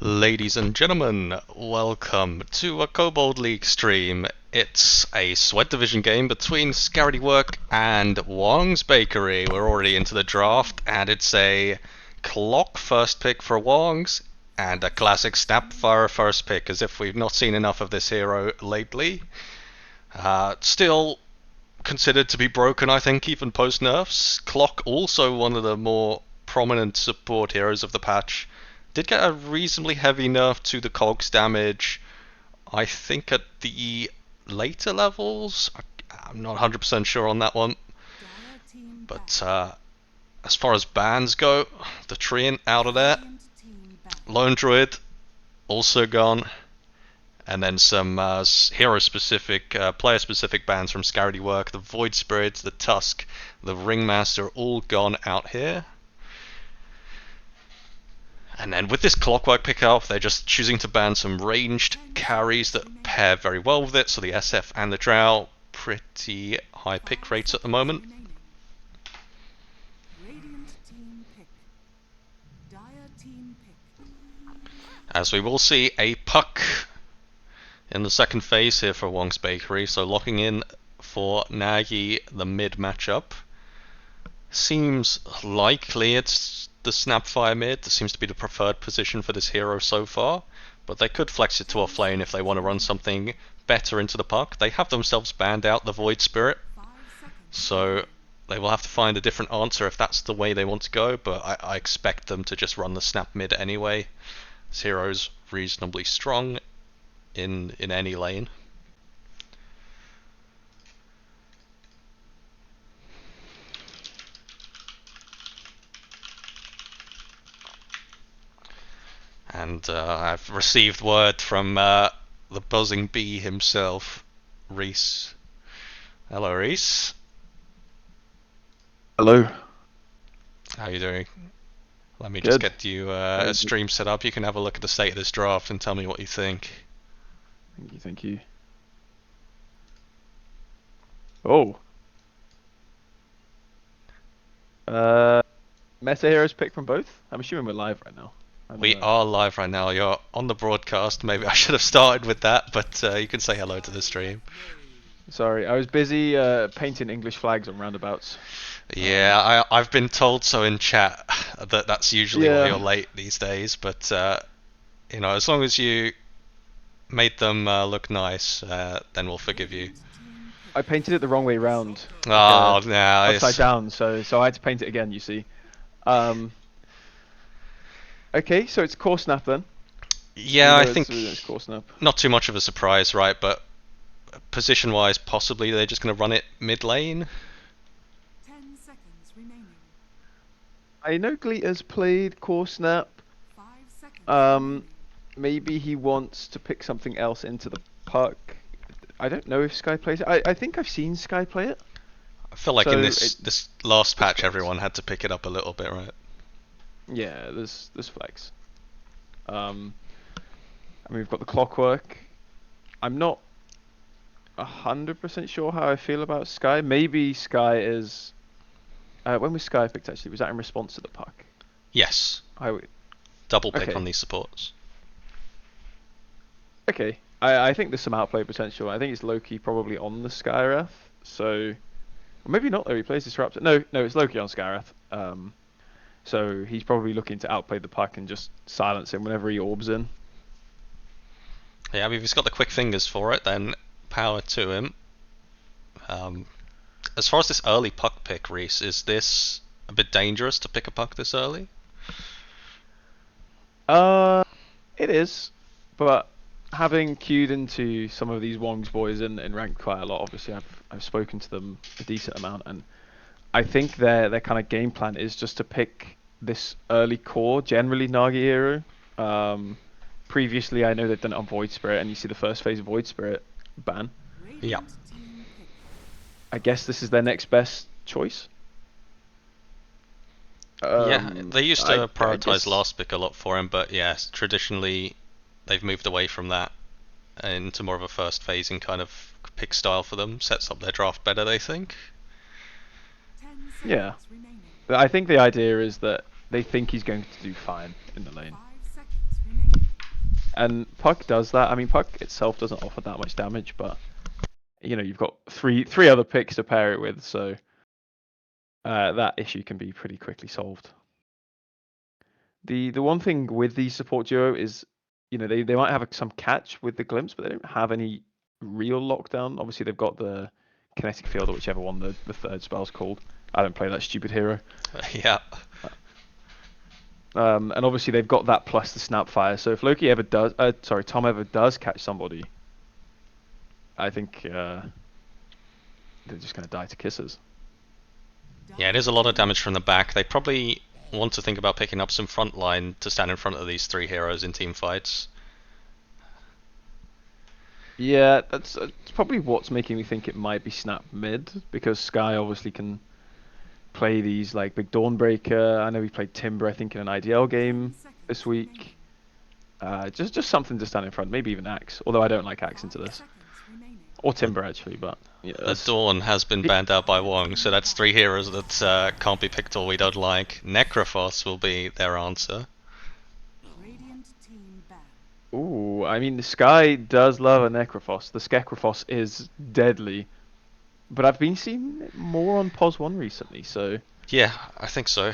Ladies and gentlemen, welcome to a Kobold League stream. It's a Sweat Division game between Skarity and Wongs Bakery. We're already into the draft, and it's a clock first pick for Wongs, and a classic Snapfire first pick, as if we've not seen enough of this hero lately. Still considered to be broken, I think, even post-nerfs. Clock also one of the more prominent support heroes of the patch. Did get a reasonably heavy nerf to the cogs damage, I think at the later levels. I'm not 100% sure on that one. But as far as bans go, the Treant out of there. Lone Druid also gone. And then some hero-specific, player-specific bans from Skarity. The Void Spirit, the Tusk, the Ringmaster, all gone out here. And then with this Clockwork pickup, they're just choosing to ban some ranged carries that pair very well with it. So the SF and the Drow, pretty high pick rates at the moment. As we will see a puck in the second phase here for Wong's Bakery. So locking in for Nagy the mid matchup. Seems likely it's the Snapfire mid. This seems to be the preferred position for this hero so far, but they could flex it to off lane if they want to run something better into the puck. They have themselves banned out the Void Spirit, so they will have to find a different answer if that's the way they want to go, but I expect them to just run the Snap mid anyway. This hero's reasonably strong in any lane. And I've received word from the buzzing bee himself, Reese. Hello, Reese. Hello. How are you doing? Let me just get you a stream set up. You can have a look at the state of this draft and tell me what you think. Thank you. Oh. Meta heroes pick from both? I'm assuming we're live right now. We are live right now. You're on the broadcast. Maybe I should have started with that, but you can say hello to the stream. Sorry, I was busy painting English flags on roundabouts. Yeah, I've been told so in chat that that's usually why you're late these days, but you know, as long as you made them look nice, then we'll forgive you. I painted it the wrong way round. Oh, no. Upside down, so I had to paint it again, you see. Okay, so it's Core Snap then. Yeah, I think it's Core Snap. Not too much of a surprise, right? But position-wise, possibly they're just going to run it mid lane. 10 seconds remaining. I know Gleater's played Core Snap. 5 seconds. Maybe he wants to pick something else into the puck. I don't know if Sky plays it. I think I've seen Sky play it. I feel like in this last patch, everyone had to pick it up a little bit, right? Yeah, there's flags. And we've got the Clockwork. I'm not 100% sure how I feel about Sky. Maybe Sky is. When was Sky picked actually? Was that in response to the puck? Yes. Double pick on these supports. Okay. I think there's some outplay potential. I think it's Loki probably on the Skywrath. So, or maybe not though. He plays Disruptor. No, it's Loki on Skywrath. So he's probably looking to outplay the puck and just silence him whenever he orbs in. Yeah, I mean, if he's got the quick fingers for it, then power to him. As far as this early puck pick, Reese, is this a bit dangerous to pick a puck this early? It is, but having queued into some of these Wongs boys in ranked quite a lot, obviously I've spoken to them a decent amount, and I think their kind of game plan is just to pick this early core, generally Nagi hero. Previously, I know they've done it on Void Spirit, and you see the first phase of Void Spirit ban. Yeah. I guess this is their next best choice. Yeah, they used to prioritize last pick a lot for him, but yes, traditionally they've moved away from that into more of a first phasing kind of pick style for them. Sets up their draft better, they think. Yeah. But I think the idea is that they think he's going to do fine in the lane. And Puck does that. I mean, Puck itself doesn't offer that much damage, but you've got three other picks to pair it with, so that issue can be pretty quickly solved. The one thing with the support duo is, they might have some catch with the glimpse, but they don't have any real lockdown. Obviously, they've got the kinetic field, or whichever one the third spell's called. I don't play that stupid hero. Yeah. And obviously they've got that plus the snapfire. So if Tom ever does catch somebody, I think they're just gonna die to kisses. Yeah, it is a lot of damage from the back. They probably want to think about picking up some front line to stand in front of these three heroes in team fights. Yeah, that's probably what's making me think it might be snap mid, because Sky obviously can play these like big Dawnbreaker. I know he played Timber, I think, in an IDL game this week. Just something to stand in front, maybe even Axe. Although I don't like Axe into this, or Timber actually. But yeah, The Dawn has been banned out by Wong, so that's three heroes that can't be picked or we don't like. Necrophos will be their answer. Radiant team ban. Ooh, I mean, the Sky does love a Necrophos. The Skecrophos is deadly, but I've been seeing it more on POS 1 recently, so... Yeah, I think so.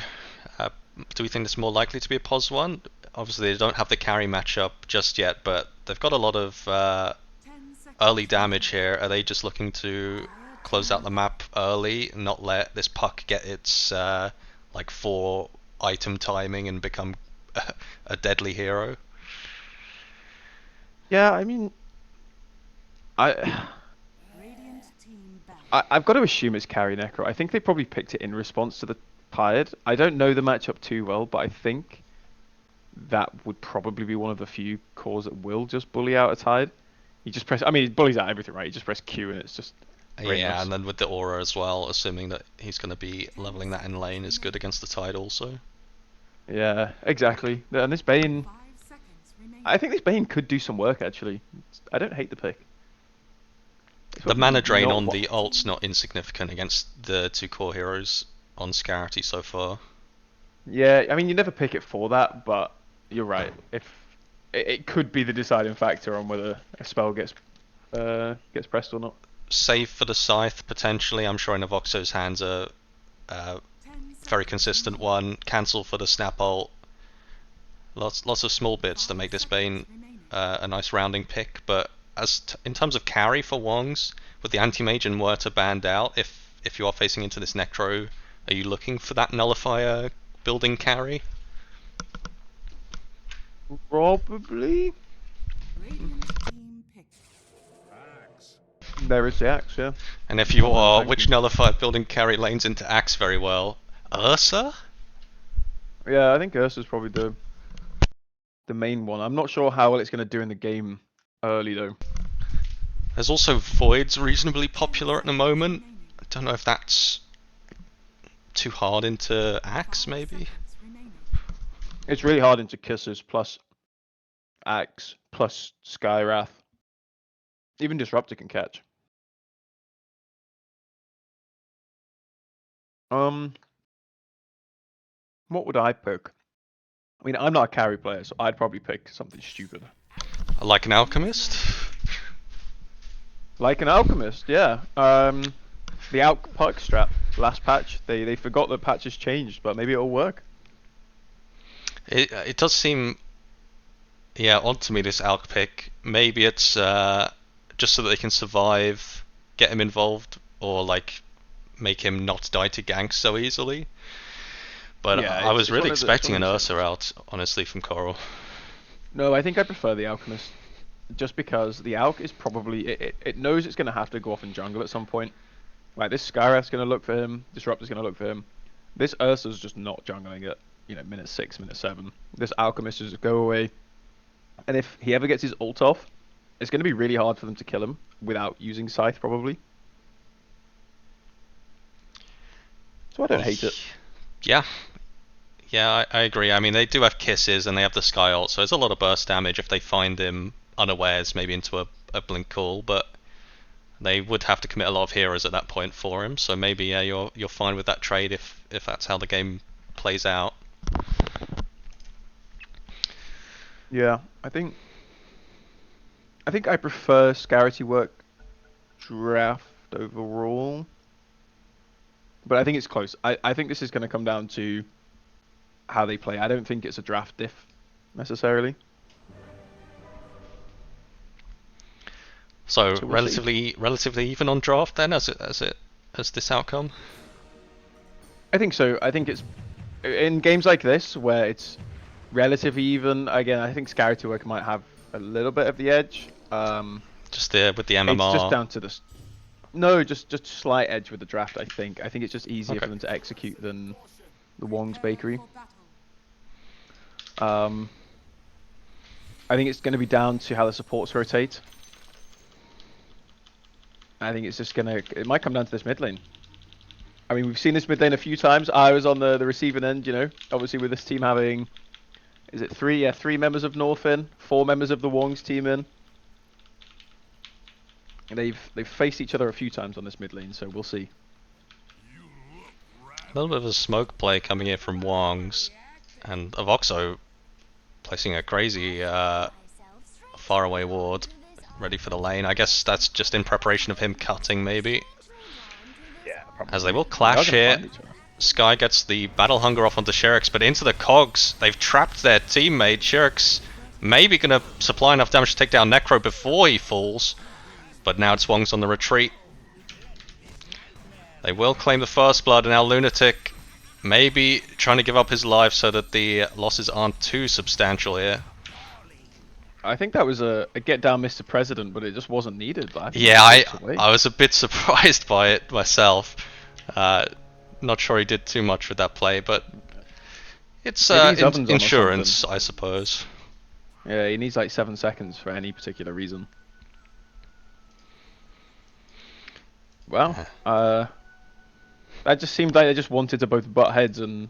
Do we think it's more likely to be a POS 1? Obviously, they don't have the carry matchup just yet, but they've got a lot of 10 seconds early damage here. Are they just looking to close out the map early and not let this Puck get its like 4 item timing and become a deadly hero? Yeah, I mean... Radiant team ban. I've got to assume it's carry Necro. I think they probably picked it in response to the Pyred. I don't know the matchup too well, but I think that would probably be one of the few cores that will just bully out a Tide. You just press... I mean, it bullies out everything, right? You just press Q and it's just... Yeah, brainless. and then with the aura as well, assuming that he's going to be leveling that in lane is good against the Tide also. Yeah, exactly. And this Bane... 5 seconds remaining. I think this Bane could do some work, actually. I don't hate the pick. It's The mana drain not on what- the ult's not insignificant against the two core heroes on Skarity so far. Yeah, I mean, you never pick it for that, but you're right. If it could be the deciding factor on whether a spell gets pressed or not. Save for the Scythe, potentially. I'm sure in Avoxo's hands a 10 very seconds consistent remaining. one. Cancel for the Snap ult. Lots of small bits to make this Bane a nice rounding pick, but in terms of carry for Wongs, with the Anti-Mage and Wurter banned out, if you are facing into this Necro, are you looking for that Nullifier building carry? Probably. Radiant team pick. There is the axe, yeah. And if you Oh, are, thank which you. Nullifier building carry lanes into Axe very well? Ursa? Yeah, I think Ursa's probably the main one. I'm not sure how well it's going to do in the game early, though. There's also Void's reasonably popular at the moment. Remaining. I don't know if that's too hard into 5 Axe, maybe? seconds remaining. It's really hard into Kisses plus axe plus Skywrath. Even Disruptor can catch. What would I pick? I mean, I'm not a carry player, so I'd probably pick something stupid. Like an Alchemist? Like an Alchemist, yeah. The Alch Puck strat, last patch, they forgot the patch has changed, but maybe it'll work. It does seem, yeah, odd to me, this Alch pick. Maybe it's just so that they can survive, get him involved, or like make him not die to ganks so easily. But Yeah, I was it's really one of the- expecting it's an one of Ursa out, honestly, from Coral. No, I think I prefer the Alchemist. Just because the Alch is probably... It knows it's going to have to go off in jungle at some point. Like, this Skywrath's going to look for him. Disruptor's going to look for him. This Ursa's just not jungling it. Minute 6, minute 7. This Alchemist is just go away. And if he ever gets his ult off, it's going to be really hard for them to kill him without using Scythe, probably. So I don't hate it. Yeah. Yeah, I agree. I mean, they do have kisses and they have the Sky ult, so it's a lot of burst damage if they find him unawares, maybe into a blink call, but they would have to commit a lot of heroes at that point for him, so maybe yeah, you're fine with that trade if that's how the game plays out. Yeah, I think I think I prefer Skarity work draft overall. But I think it's close. I think this is going to come down to how they play. I don't think it's a draft diff necessarily. So, So we'll see. relatively even on draft then, as this outcome. I think so. I think it's in games like this where it's relatively even. Again, I think Skarity work might have a little bit of the edge. Just there with the It's just MMR. down to the no, just slight edge with the draft. I think. I think it's just easier Okay. for them to execute than the Wong's Bakery. For battle. I think it's going to be down to how the supports rotate. I think it's just gonna. It might come down to this mid lane. I mean, we've seen this mid lane a few times. I was on the receiving end, you know. Obviously, with this team having, is it three? Yeah, 3 members of North in, 4 members of the Wongs team in. And they've faced each other a few times on this mid lane, so we'll see. A little bit of a smoke play coming here from Wongs, and Avoxo placing a crazy faraway ward ready for the lane. I guess that's just in preparation of him cutting, maybe. Yeah, probably. As they will clash here. Sky gets the Battle Hunger off onto Sherix, but into the cogs. They've trapped their teammate. Sherix maybe going to supply enough damage to take down Necro before he falls, but now it's Wongs on the retreat. They will claim the first blood, and now Lunatic maybe trying to give up his life so that the losses aren't too substantial here. I think that was a get down, Mr. President, but it just wasn't needed. But I think Yeah, it walks away. I was a bit surprised by it myself. Not sure he did too much with that play, but it's Maybe he's ovens on or insurance, I suppose. Yeah, he needs like 7 seconds for any particular reason. Well, that just seemed like they just wanted to both butt heads, and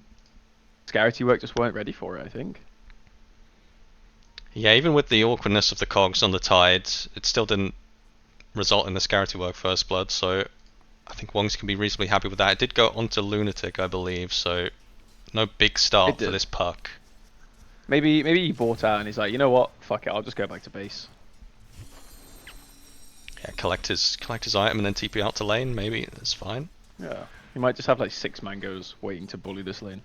Skarity work just weren't ready for it, I think. Yeah, even with the awkwardness of the cogs on the tide, it still didn't result in the Skarity work first blood, so I think Wongs can be reasonably happy with that. It did go onto Lunatic, I believe, so no big start for this puck. Maybe he bought out and he's like, you know what, fuck it, I'll just go back to base. Yeah, collect his item and then TP out to lane, maybe, that's fine. Yeah, he might just have like 6 mangoes waiting to bully this lane.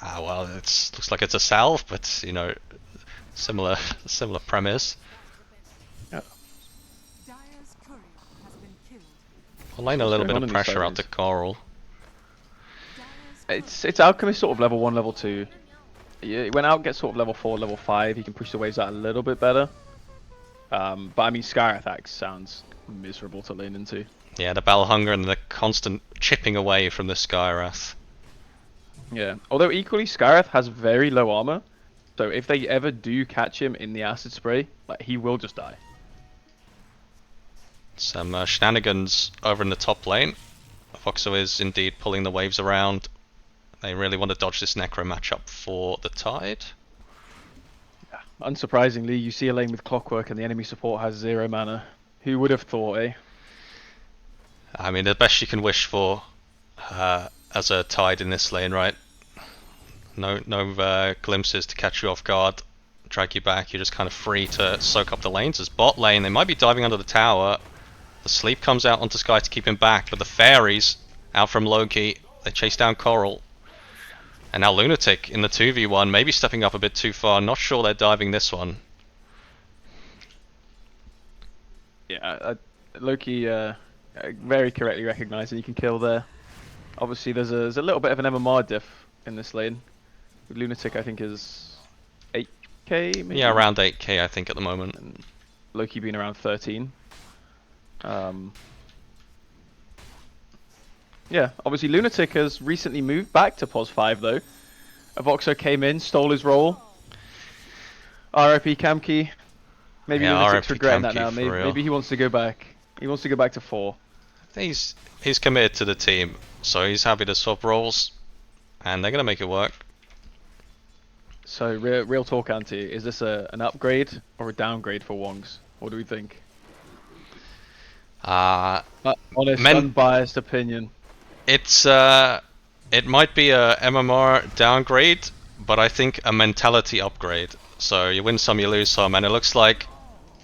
Ah, well, it looks like it's a salve, but, you know, similar premise. Yeah. Dire's courier has been killed. I'll lane a little going bit on of in these pressure out to phases? Coral. It's Alchemist sort of level 1, level 2. Yeah, when Out gets sort of level 4, level 5, he can push the waves out a little bit better. But I mean, Skyrath sounds miserable to lane into. Yeah, the Battle Hunger and the constant chipping away from the Skyrath. Yeah, although equally Skyrath has very low armor, so if they ever do catch him in the acid spray, like he will just die. Some shenanigans over in the top lane. Foxo is indeed pulling the waves around. They really want to dodge this Necro matchup for the tide. Yeah. Unsurprisingly, you see a lane with Clockwork and the enemy support has 0 mana. Who would have thought, eh? I mean, the best you can wish for as a tide in this lane, right? No glimpses to catch you off guard, drag you back. You're just kind of free to soak up the lanes. As bot lane, they might be diving under the tower. The sleep comes out onto Sky to keep him back, but the fairies out from Loki. They chase down Coral. And now Lunatic in the 2v1, maybe stepping up a bit too far. Not sure they're diving this one. Yeah, Loki very correctly recognising you can kill there. Obviously, there's a little bit of an MMR diff in this lane. Lunatic, I think, is 8k, maybe? Yeah, around 8k, I think, at the moment. And Loki being around 13. Yeah, obviously Lunatic has recently moved back to POS 5 though. Avoxo came in, stole his role. RIP Kamki. Maybe Yeah, Lunatic's RIP regretting that Kamki, now. for Maybe, real. maybe he wants to go back. He wants to go back to 4. He's committed to the team, so he's happy to swap roles, and they're gonna make it work. So real talk, Auntie. Is this an upgrade or a downgrade for Wongs? What do we think? Honest, unbiased opinion. It's it might be a MMR downgrade, but I think a mentality upgrade. So you win some, you lose some, and it looks like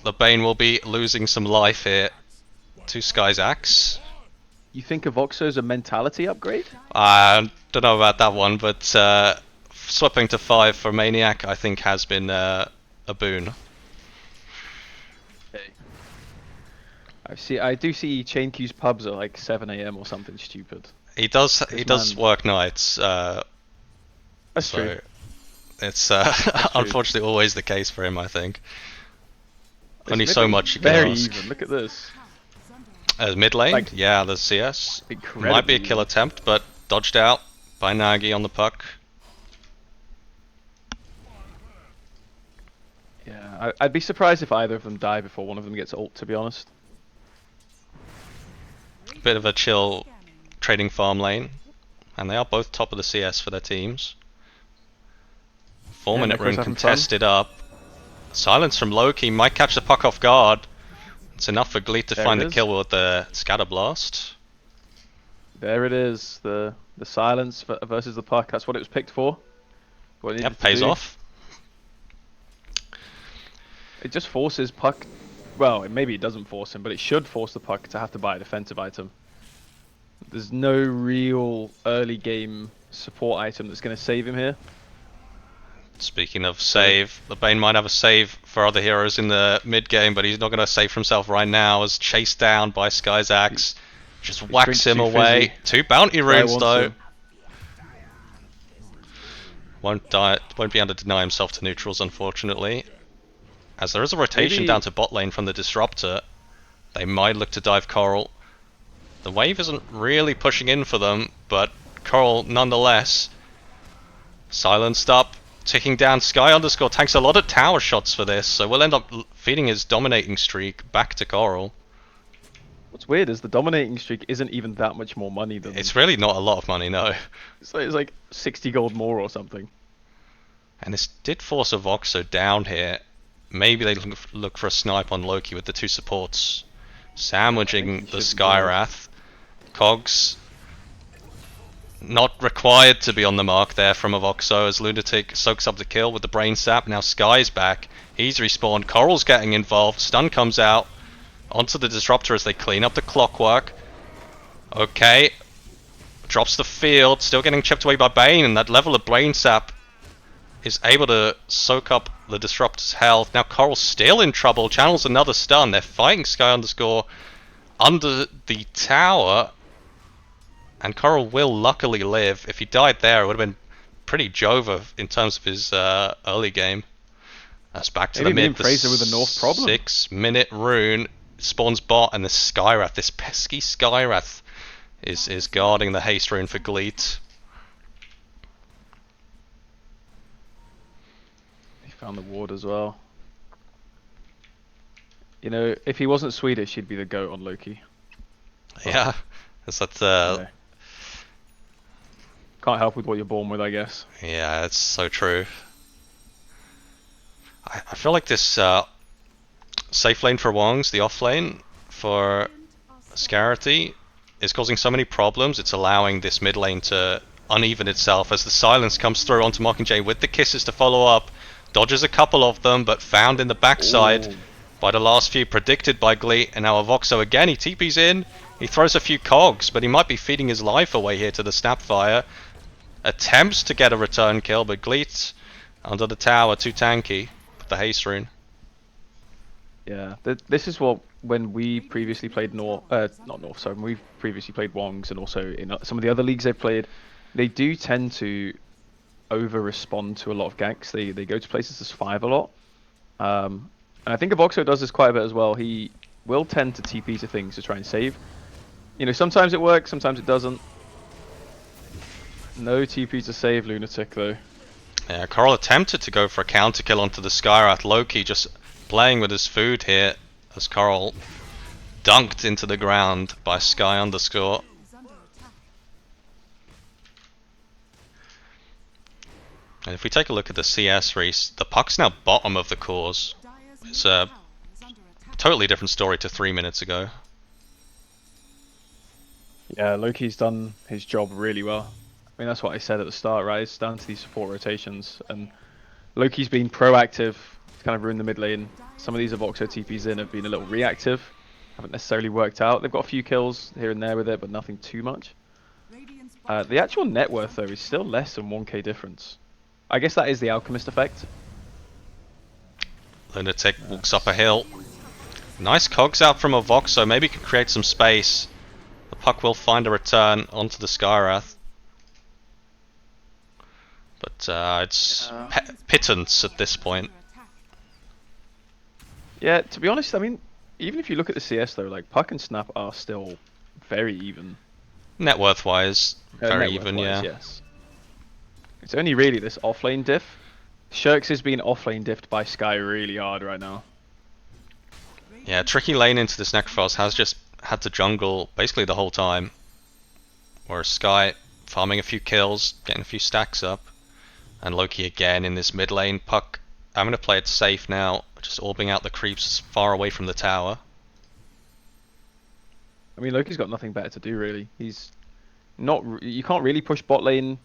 the Bane will be losing some life here to Sky's Axe. You think Avoxo's a mentality upgrade? I don't know about that one, but swapping to 5 for Maniac I think has been a boon. I do see Chain Q's pubs at like 7 a.m. or something stupid. He does man- work nights, That's so true. it's true. unfortunately always the case for him, I think. This Only mid so lane's much you can very ask. even. Look at this. Mid lane, Like, yeah, the CS incredibly might be a kill even. attempt, but dodged out by Nagi on the puck. Yeah, I'd be surprised if either of them die before one of them gets ult, to be honest. Bit of a chill trading farm lane, and they are both top of the CS for their teams. 4-minute Necro's rune having fun. contested up. Silence from Loki might catch the puck off guard. It's enough for Gleet to There find it the is. kill with the scatter blast. There it is, the silence versus the puck. That's what it was picked for. What it needed Yep, to pays do. off. It just forces puck. Well, maybe it doesn't force him, but it should force the puck to have to buy a defensive item. There's no real early game support item that's going to save him here. Speaking of save, the Bane might have a save for other heroes in the mid game, but he's not going to save for himself right now as chased down by Sky's Axe. Just whacks drinks him too away. fizzy. 2 bounty Guy runes wants though. him. Won't be able to deny himself to neutrals, unfortunately. As there is a rotation Maybe- down to bot lane from the Disruptor, they might look to dive Coral. The wave isn't really pushing in for them, but Coral nonetheless silenced up, ticking down. Sky underscore tanks a lot of tower shots for this, so we'll end up feeding his dominating streak back to Coral. What's weird is the dominating streak isn't even that much more money than. It's really not a lot of money, no. It's like 60 gold more or something. And this did force a Voxo down here. Maybe they look for a snipe on Loki with the 2 supports. Sandwiching he the should be good. Skywrath. Cogs not required to be on the mark there from a Voxo as Lunatic soaks up the kill with the Brain Sap. Now Sky's back. He's respawned. Coral's getting involved. Stun comes out onto the Disruptor as they clean up the clockwork. Okay. Drops the field. Still getting chipped away by Bane, and that level of Brain Sap is able to soak up the Disruptor's health. Now Coral's still in trouble. Channels another stun. They're fighting Sky underscore under the tower. And Coral will luckily live. If he died there, it would have been pretty Jova in terms of his early game. That's back to Maybe the mid. me and Fraser with a North problem. 6-minute rune spawns bot, and the Skywrath, this pesky Skywrath, is guarding the haste rune for Gleet. He found the ward as well. You know, if he wasn't Swedish, he'd be the GOAT on Loki. Yeah, that's that. Yeah. Can't help with what you're born with, I guess. Yeah, it's so true. I feel like this safe lane for Wongs, the off lane for Skarity, is causing so many problems. It's allowing this mid lane to uneven itself as the silence comes through onto Mockingjay with the kisses to follow up. Dodges a couple of them, but found in the backside Ooh. by the last few, predicted by Glee, and now Avoxo again. He TP's in, he throws a few cogs, but he might be feeding his life away here to the Snapfire. Attempts to get a return kill, but Gleet under the tower, too tanky with the haste rune. Yeah, this is what when we previously played not North, sorry, when we previously played Wongs and also in some of the other leagues they've played, they do tend to over-respond to a lot of ganks. They go to places as 5 a lot. And I think Avoxo does this quite a bit as well. He will tend to TP to things to try and save. You know, sometimes it works, sometimes it doesn't. No TP to save Lunatic though. Yeah, Coral attempted to go for a counter kill onto the Skywrath. Loki just playing with his food here as Coral dunked into the ground by Sky underscore. Is under attack. And if we take a look at the CS race, the puck's now bottom of the cores. Dire's It's middle a tower is under attack. totally different story to 3 minutes ago. Yeah, Loki's done his job really well. I mean, that's what I said at the start, right? It's down to these support rotations, and Loki's been proactive to kind of ruin the mid lane. Some of these Avoxo TPs in have been a little reactive. Haven't necessarily worked out. They've got a few kills here and there with it, but nothing too much. The actual net worth, though, is still less than 1k difference. I guess that is the Alchemist effect. Lunatic walks up a hill. Nice cogs out from a Voxo, maybe can create some space. The puck will find a return onto the Skywrath. But it's pittance at this point. Yeah, to be honest, I mean, even if you look at the CS, though, like, Puck and Snap are still very even. Net worth wise, very Net even, worth-wise, yeah. yes. It's only really this offlane diff. Shirks is being offlane diffed by Sky really hard right now. Yeah, tricky lane into this Necrophos has just had to jungle basically the whole time. Whereas Sky farming a few kills, getting a few stacks up. And Loki again in this mid lane. Puck, I'm going to play it safe now, just orbing out the creeps far away from the tower. I mean, Loki's got nothing better to do, really. He's not. You can't really push bot lane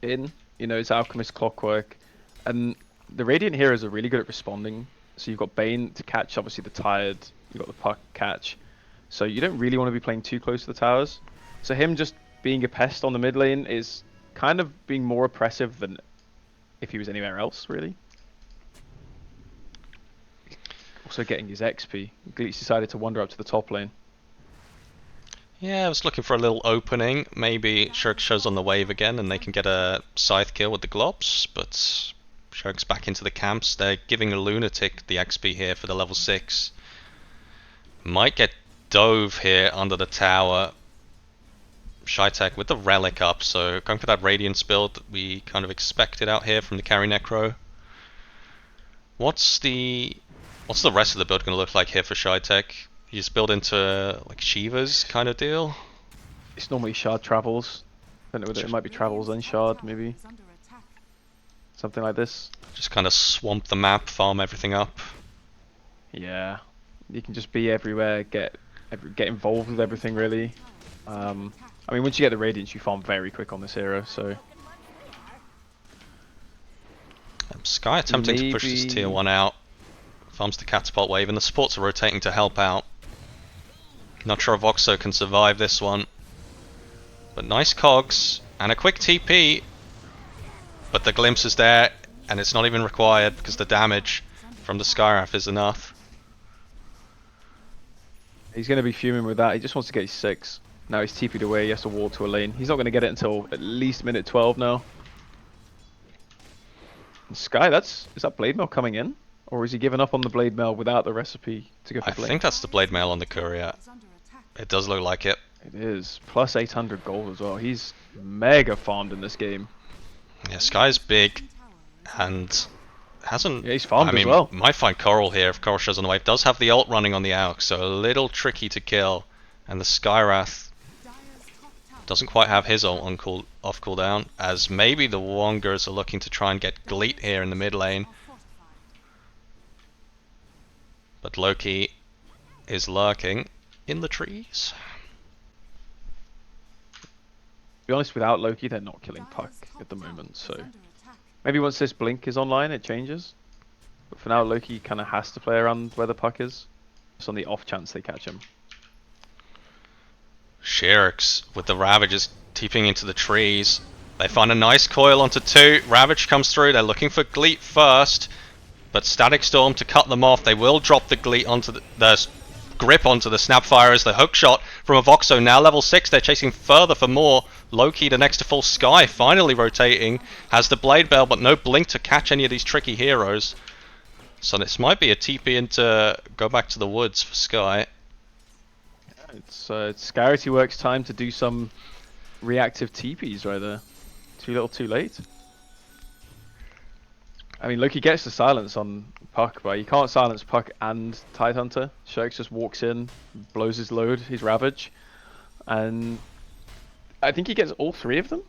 in. You know, it's Alchemist Clockwork. And the Radiant heroes are really good at responding. So you've got Bane to catch, obviously, the tired. You've got the Puck catch. So you don't really want to be playing too close to the towers. So him just being a pest on the mid lane is kind of being more oppressive than if he was anywhere else, really. Also getting his XP. Gleech decided to wander up to the top lane. Yeah, I was looking for a little opening. Maybe Shirk shows on the wave again and they can get a scythe kill with the globs, but Shirk's back into the camps. They're giving a Lunatic the XP here for the level 6. Might get dove here under the tower. Shytek with the relic up, so going for that Radiance build that we kind of expected out here from the carry Necro. What's the rest of the build going to look like here for Shytek? You just build into like Shiva's kind of deal? It's normally Shard Travels. I don't know whether it might be Travels and Shard, maybe. Something like this. Just kind of swamp the map, farm everything up. Yeah. You can just be everywhere, get involved with everything, really. I mean, once you get the Radiance, you farm very quick on this hero, so... Sky attempting to push this tier 1 out. Farms the catapult wave, and the supports are rotating to help out. Not sure if Voxo can survive this one. But nice cogs, and a quick TP. But the glimpse is there, and it's not even required because the damage from the Skywrath is enough. He's going to be fuming with that. He just wants to get his 6. Now he's TP'd away, he has to walk to a lane. He's not going to get it until at least minute 12 now. And Sky, is that Blade Mail coming in? Or is he giving up on the Blade Mail without the recipe to go for Blade? I think that's the Blade Mail on the Courier. It does look like it. It is. Plus 800 gold as well. He's mega farmed in this game. Yeah, Sky's big and hasn't... Yeah, he's farmed I mean, as well. might find Coral here if Coral shows on the wave. Does have the ult running on the Alk, so a little tricky to kill. And the Skywrath doesn't quite have his ult on off cooldown, as maybe the Wongers are looking to try and get Gleet here in the mid lane. But Loki is lurking in the trees. To be honest, without Loki, they're not killing Puck at the moment, so... Maybe once this Blink is online, it changes. But for now, Loki kind of has to play around where the Puck is. Just on the off chance they catch him. Shirks with the Ravages TPing into the trees. They find a nice coil onto 2. Ravage comes through. They're looking for Gleet first. But Static Storm to cut them off. They will drop the Gleet onto the grip onto the Snapfire as the hook shot from a Voxo. Now level 6. They're chasing further for more. Loki, the next to full Sky, finally rotating. Has the Blade Bell, but no Blink to catch any of these tricky heroes. So this might be a TP into go back to the woods for Sky. It's Skarity Works time to do some reactive TPs right there. Too little, too late. I mean, Loki gets the silence on Puck, but you can't silence Puck and Tidehunter. Shirks just walks in, blows his load, his Ravage, and I think he gets all 3 of them.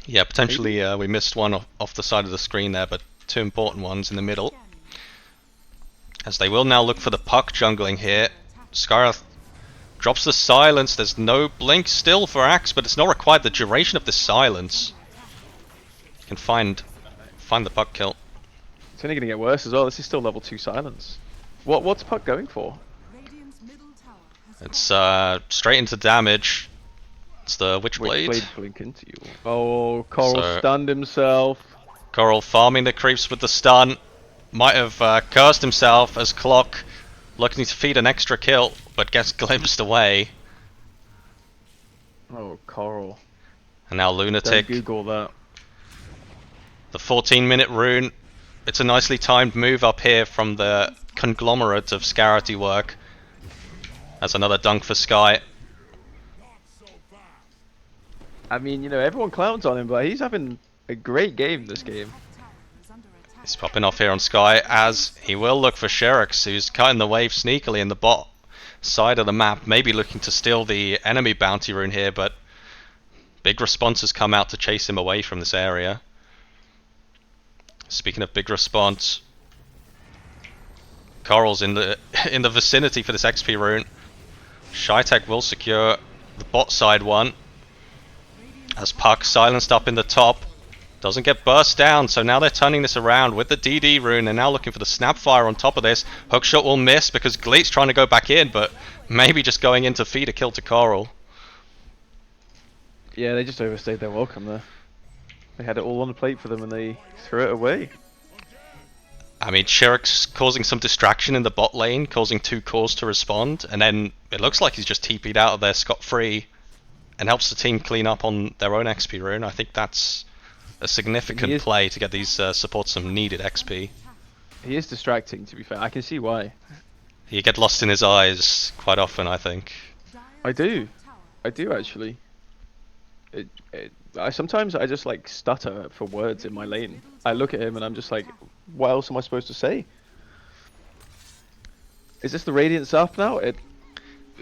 Yeah, potentially we missed one off the side of the screen there, but 2 important ones in the middle. As they will now look for the Puck jungling here. Skarith drops the silence. There's no blink still for Axe, but it's not required. The duration of the silence. You can find find the puck kill. It's only going to get worse as well. This is still level 2 silence. What's Puck going for? Radiant's middle tower has It's straight into damage. It's the Witchblade. Witchblade blink into you. Oh, Coral So- stunned himself. Coral farming the creeps with the stun. Might have cursed himself as Clock looking to feed an extra kill, but gets glimpsed away. Oh, Coral. And now Don't Lunatic. Google that. The 14-minute rune. It's a nicely timed move up here from the conglomerate of Skarity work. That's another dunk for Sky. I mean, you know, everyone clowns on him, but he's having a great game this game. tower is under attack. He's popping off here on Sky as he will look for Sherix, who's cutting the wave sneakily in the bot side of the map, maybe looking to steal the enemy bounty rune here, but big response has come out to chase him away from this area. Speaking of big response, Coral's in the vicinity for this XP rune. Shytech will secure the bot side one. As Puck silenced up in the top, doesn't get burst down, so now they're turning this around with the DD rune. They're now looking for the Snapfire on top of this. Hookshot will miss because Gleet's trying to go back in, but maybe just going in to feed a kill to Coral. Yeah, they just overstayed their welcome there. They had it all on the plate for them and they threw it away. I mean, Sherix causing some distraction in the bot lane, causing 2 cores to respond, and then it looks like he's just TP'd out of there scot-free and helps the team clean up on their own XP rune. I think that's a significant play to get these supports some needed XP. He is distracting, to be fair. I can see why. You get lost in his eyes quite often, I think. I do. Tower I do actually. Sometimes I just like stutter for words in my lane. I look at him and I'm just like, what else am I supposed to say? Is this the Radiance up now?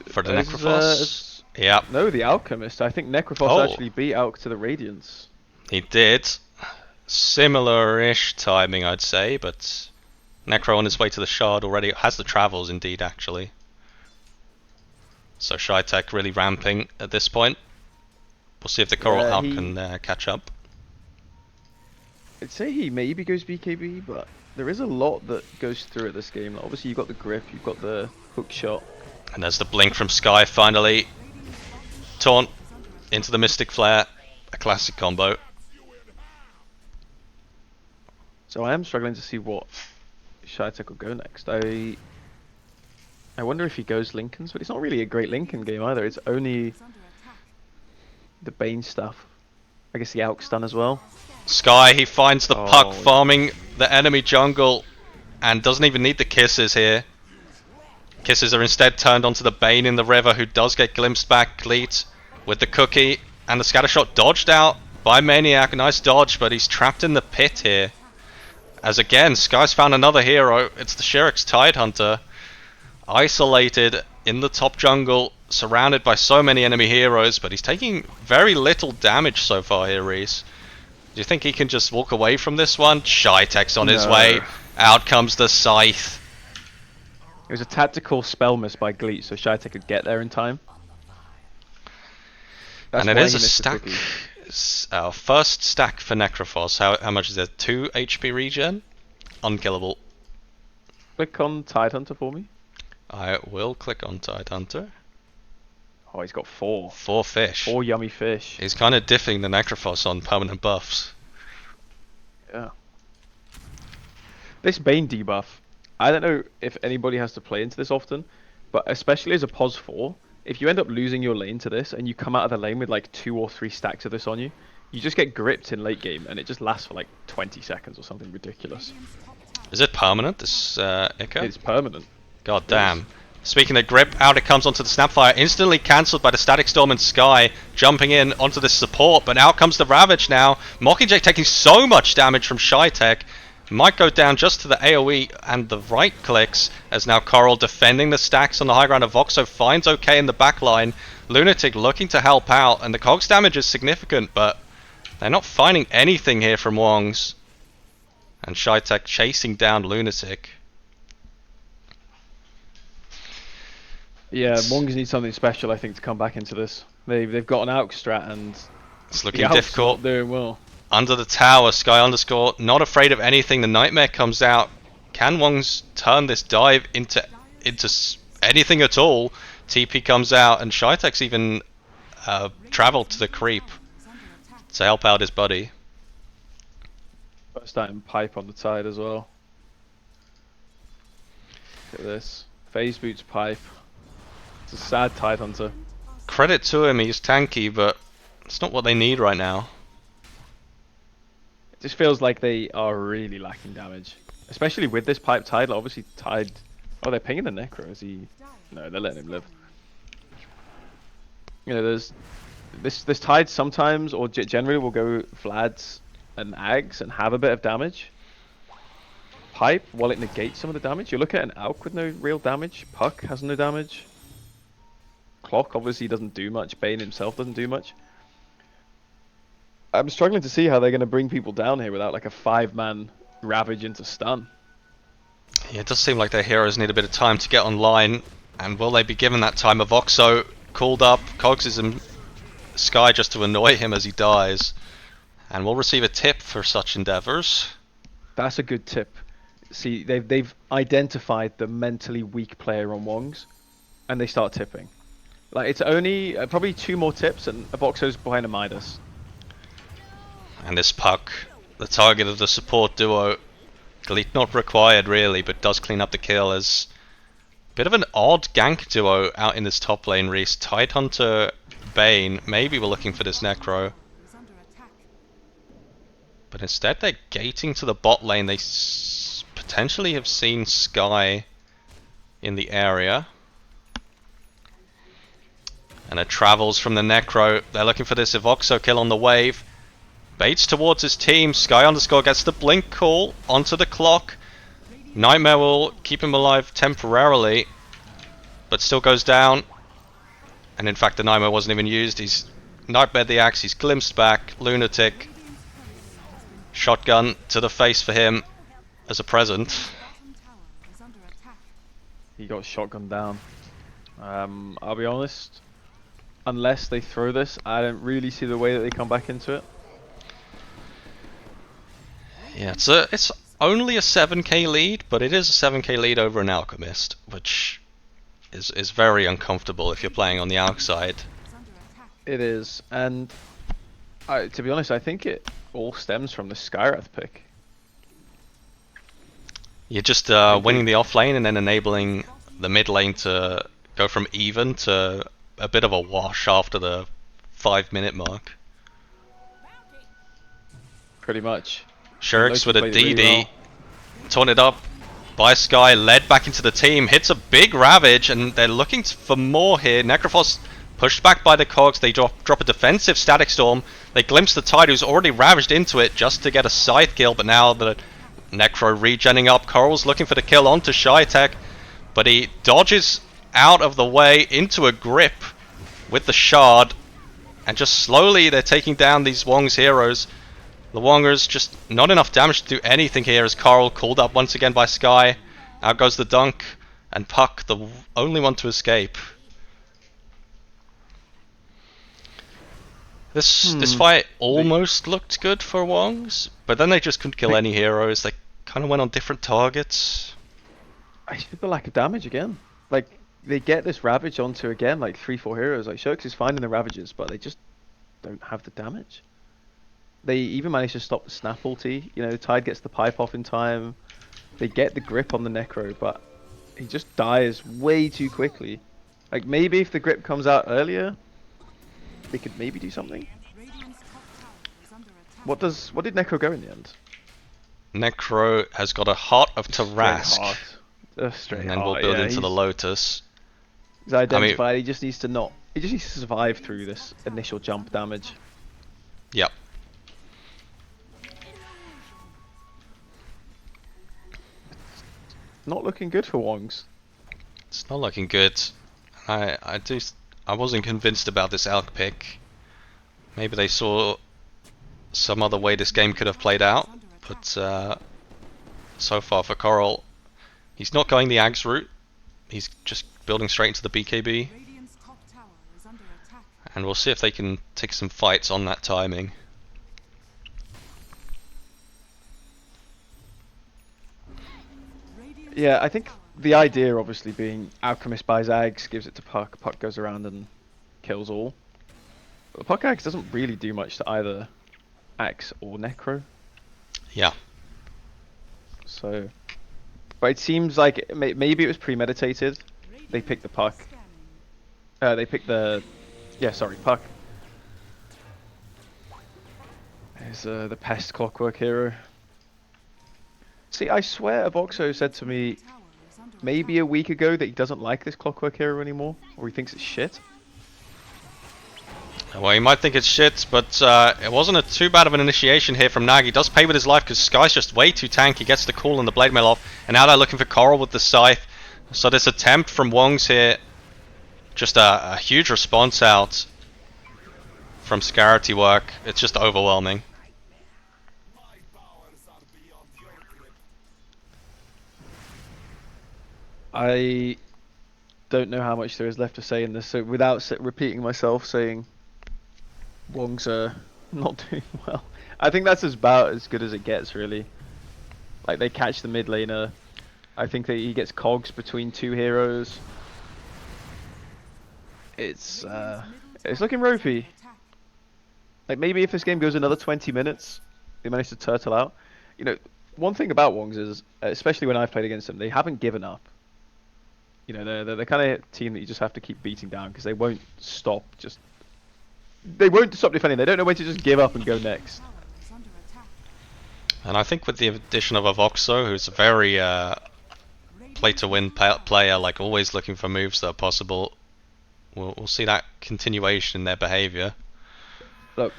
For the Is, Necrophos? Yeah, No, the Alchemist. I think Necrophos Oh. actually beat Alch to the Radiance. he did. Similar-ish timing, I'd say, but Necro on his way to the Shard already has the travels, indeed, actually. So Shytech really ramping at this point. We'll see if the Coral Yeah, Alch he- can catch up. I'd say he maybe goes BKB, but there is a lot that goes through at this game. Like, obviously, you've got the grip, you've got the hook shot. And there's the blink from Sky finally. Taunt into the Mystic Flare. A classic combo. So I am struggling to see what Shytech will go next. I wonder if he goes Lincoln's, but it's not really a great Lincoln game either. It's only is under attack. the Bane stuff. I guess the Alch stun as well. Sky, he finds the Oh, puck yeah. farming the enemy jungle and doesn't even need the kisses here. Kisses are instead turned onto the Bane in the river, who does get glimpsed back. Gleet with the cookie, and the scatter shot dodged out by Maniac. Nice dodge, but he's trapped in the pit here. As again, Sky's found another hero. It's the Sherix Tidehunter, isolated in the top jungle, surrounded by so many enemy heroes, but he's taking very little damage so far here, Reese. Do you think he can just walk away from this one? Shytech's on his No. way. Out comes the Scythe. It was a tactical spell miss by Gleet, so Shytech could get there in time. That's And it why is he a missed the stack. quickie. Our first stack for Necrophos. How much is it? 2 HP regen? Unkillable. Click on Tidehunter for me. I will click on Tidehunter. Oh, he's got 4. 4 fish. 4 yummy fish. He's kind of diffing the Necrophos on permanent buffs. Yeah. This Bane debuff, I don't know if anybody has to play into this often, but especially as a POS 4, if you end up losing your lane to this and you come out of the lane with like 2 or 3 stacks of this on you, you just get gripped in late game and it just lasts for like 20 seconds or something ridiculous. Radiant's top tower Is it permanent, this Ica? It's permanent. God damn. Speaking of grip, out it comes onto the Snapfire, instantly cancelled by the Static Storm and Sky, jumping in onto the support, but out comes the Ravage now. Mockingjay taking so much damage from Shytech. Might go down just to the AoE and the right clicks, as now Coral defending the stacks on the high ground of Voxo finds OK in the back line. Lunatic looking to help out, and the Cogs damage is significant, but they're not finding anything here from Wongs. And Shytech chasing down Lunatic. Yeah, Wongs need something special, I think, to come back into this. They've got an Alch strat and It's the looking Alch's difficult. not doing well. under the tower. Sky underscore not afraid of anything. The nightmare comes out. Can Wongs turn this dive into anything at all? TP comes out, and Shytek's even travelled to the creep to help out his buddy. First time pipe on the tide as well. Look at this. Phase boots pipe. It's a sad tide hunter. Credit to him, he's tanky, but it's not what they need right now. It just feels like they are really lacking damage. Especially with this pipe tide. Like obviously tide... Oh, they're pinging the Necro. Is he... No, they're letting him live. You know, there's... This tide sometimes, or generally, will go Vlads and Ags and have a bit of damage. Pipe, while it negates some of the damage. You look at an Alk with no real damage. Puck has no damage. Clock obviously doesn't do much. Bane himself doesn't do much. I'm struggling to see how they're going to bring people down here without like a 5-man Ravage into stun. Yeah, it does seem like their heroes need a bit of time to get online. And will they be given that time? Voxo called up. Cogs is in Sky just to annoy him as he dies. And we'll receive a tip for such endeavours. That's a good tip. See, they've identified the mentally weak player on Wongs, and they start tipping. Like it's only probably 2 more tips, and Voxo's behind a Midas. And this Puck, the target of the support duo, delete not required really, but does clean up the kill as a bit of an odd gank duo out in this top lane. Reese, Tidehunter, Bane. Maybe we're looking for this Necro. But instead they're gating to the bot lane. They potentially have seen Sky in the area. And it travels from the Necro. They're looking for this Evoxo kill on the wave. Baits towards his team. Sky underscore gets the blink call onto the clock. Nightmare will keep him alive temporarily, but still goes down. And in fact the Nightmare wasn't even used. He's Nightmare the axe, he's glimpsed back. Lunatic. Shotgun to the face for him as a present. He got shotgun down. I'll be honest, unless they throw this, I don't really see the way that they come back into it. Yeah, it's only a 7k lead, but it is a 7k lead over an Alchemist, which is very uncomfortable if you're playing on the outside. It is, and to be honest, I think it all stems from the Skywrath pick. You're just winning the off lane and then enabling the mid lane to go from even to a bit of a wash after the 5-minute mark. Pretty much. Shurix with a played DD, really well. taunted up by Sky, led back into the team, hits a big Ravage, and they're looking for more here. Necrophos pushed back by the Cogs, they drop a defensive Static Storm, they glimpse the Tide who's already ravaged into it just to get a scythe kill, but now the Necro regenning up. Coral's looking for the kill onto Shytek, but he dodges out of the way into a grip with the shard, and just slowly they're taking down these Wong's heroes. The Wongers just not enough damage to do anything here as Coral called up once again by Sky. Out goes the dunk, and Puck, the only one to escape. This fight almost looked good for Wongs, but then they just couldn't kill any heroes. They kind of went on different targets. I think the lack of damage again. Like, they get this Ravage onto again, like 3-4 heroes. Like, Shurix is finding the Ravages, but they just don't have the damage. They even manage to stop the Snap ulti. You know, Tide gets the pipe off in time. They get the grip on the Necro, but he just dies way too quickly. Like, maybe if the grip comes out earlier, they could maybe do something. What did Necro go in the end? Necro has got a Heart of Tarask, Straight and then we'll heart, build yeah, into the Lotus. He's identified. He just needs to survive through this initial jump damage. Yep. Not looking good for Wongs. It's not looking good. I wasn't convinced about this Alk pick. Maybe they saw some other way this game could have played out, but so far for Coral, he's not going the Ags route. He's just building straight into the BKB, and we'll see if they can take some fights on that timing. Yeah, I think the idea obviously being Alchemist buys Ags, gives it to Puck, Puck goes around and kills all. But the Puck Axe doesn't really do much to either Axe or Necro. Yeah. So, but it seems like maybe it was premeditated. They picked the Puck. They picked the, yeah, sorry, Puck. There's the Pest Clockwork hero. See, I swear Avoxo said to me maybe a week ago that he doesn't like this Clockwork hero anymore, or he thinks it's shit. Well, you might think it's shit, but it wasn't too bad of an initiation here from Nag. He does pay with his life because Sky's just way too tanky. Gets the call and the blade mail off, and now they're looking for Coral with the scythe. So this attempt from Wongs here, just a huge response out from Skarity work. It's just overwhelming. I don't know how much there is left to say in this, so without repeating myself, saying Wongs are not doing well. I think that's about as good as it gets, really. Like, they catch the mid laner. I think that he gets cogs between two heroes. It's looking ropey. Like, maybe if this game goes another 20 minutes, they manage to turtle out. You know, one thing about Wongs is, especially when I've played against them, they haven't given up. You know, they're the kind of team that you just have to keep beating down because they won't stop. They won't stop defending. They don't know when to just give up and go next. And I think with the addition of Avoxo, who's a very play-to-win player, like always looking for moves that are possible, we'll see that continuation in their behavior. Look,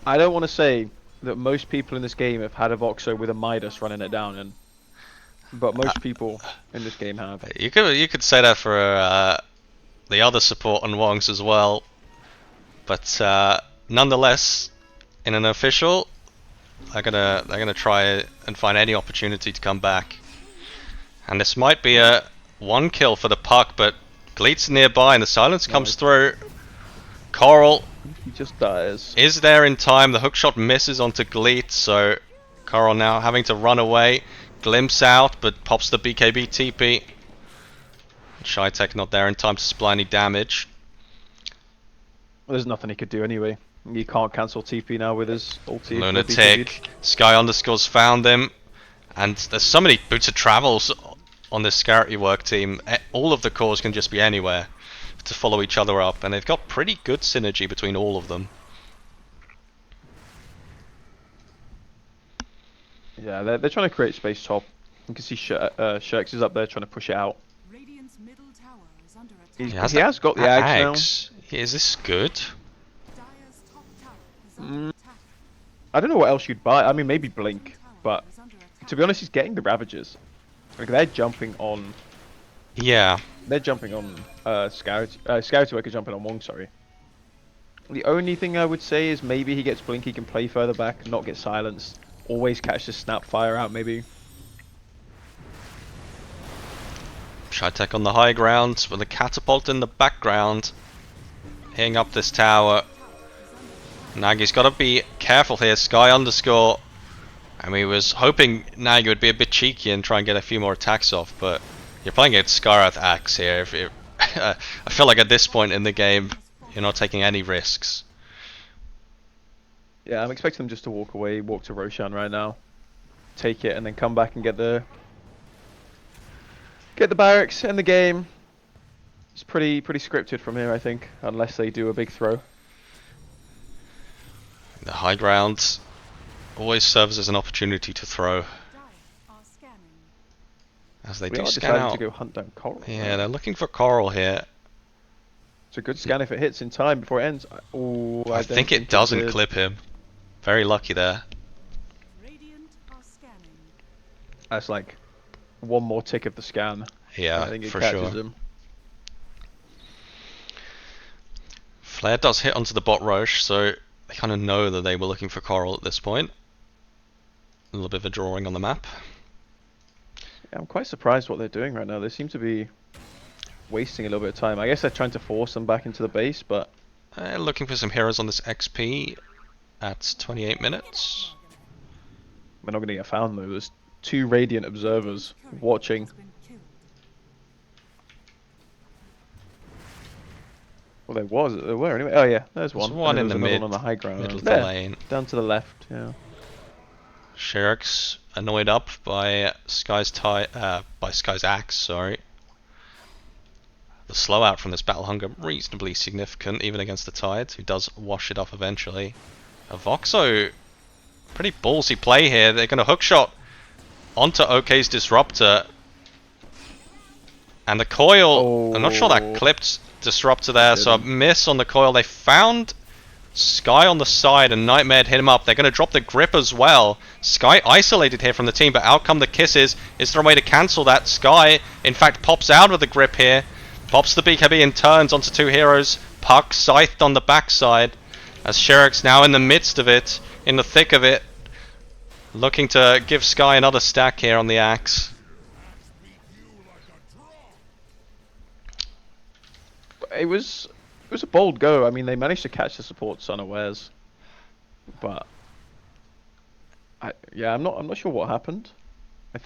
I don't want to say that most people in this game have had Avoxo with a Midas running it down, but most people in this game have. You could say that for the other support on Wongs as well, but nonetheless, in an official, they're gonna try and find any opportunity to come back. And this might be a one kill for the Puck, but Gleet's nearby and the silence comes through. Coral He just dies. is there in time. The hookshot misses onto Gleet, so Coral now having to run away. Glimpse out, but pops the BKB TP. Shytech not there in time to supply any damage. There's nothing he could do anyway. He can't cancel TP now with his ulti. Lunatic. Sky underscores found him. And there's so many boots of travels on this Skarity work team. All of the cores can just be anywhere to follow each other up. And they've got pretty good synergy between all of them. Yeah, they're trying to create space top. You can see Shirks is up there trying to push it out. Radiant's middle tower is under attack. He has got the Ags now. Is this good? Dire's top tower is under attack. I don't know what else you'd buy. I mean, maybe Blink, but Is under attack. to be honest, he's getting the Ravagers. Like, they're jumping on. Yeah. They're jumping on Skarity. Skarity Worker jumping on Wong, sorry. The only thing I would say is maybe he gets Blink, he can play further back, not get silenced. Always catch the snap fire out, maybe. Shytech on the high ground with a catapult in the background. Hitting up this tower. Nagi's got to be careful here. Sky underscore. And we was hoping Nagi would be a bit cheeky and try and get a few more attacks off, but you're playing against Skarath Axe here. I feel like at this point in the game, you're not taking any risks. Yeah, I'm expecting them just to walk away, walk to Roshan right now, take it, and then come back and get the barracks and the game. It's pretty scripted from here, I think, unless they do a big throw. The high ground always serves as an opportunity to throw, Dire are scanning. as they We do are scan deciding out. to go hunt down Coral. Yeah, they're looking for Coral here. It's a good scan if it hits in time before it ends. Oh, I don't think it doesn't did. clip him. Very lucky there. Radiant are scanning. That's like one more tick of the scan. Yeah, I think it for catches sure. him. Flare does hit onto the bot Roche, so they kind of know that they were looking for Coral at this point. A little bit of a drawing on the map. Yeah, I'm quite surprised what they're doing right now. They seem to be wasting a little bit of time. I guess they're trying to force them back into the base, but Looking for some heroes on this XP at 28 minutes. we're not going to get found though. There's 2 Radiant observers watching. Has been killed. Well, there were anyway. Oh yeah, there's There's one. one And in then the there's another mid, one on the high ground. middle of the There, lane. down to the left. Yeah. Sherrick's annoyed up by Sky's axe, sorry. The slow out from this Battle Hunger reasonably significant, even against the Tide, who does wash it off eventually. A Voxo, pretty ballsy play here. They're going to hookshot onto OK's Disruptor. And the coil, I'm not sure that clipped Disruptor there, so a miss on the coil. They found Sky on the side and Nightmare hit him up. They're going to drop the grip as well. Sky isolated here from the team, but out come the kisses. Is there a way to cancel that? Sky, in fact, pops out of the grip here. Pops the BKB and turns onto 2 heroes. Puck scythed on the backside. As Sherrick's now in the midst of it, in the thick of it. Looking to give Sky another stack here on the axe. It was a bold go. I mean, they managed to catch the supports unawares, but I'm not sure what happened. I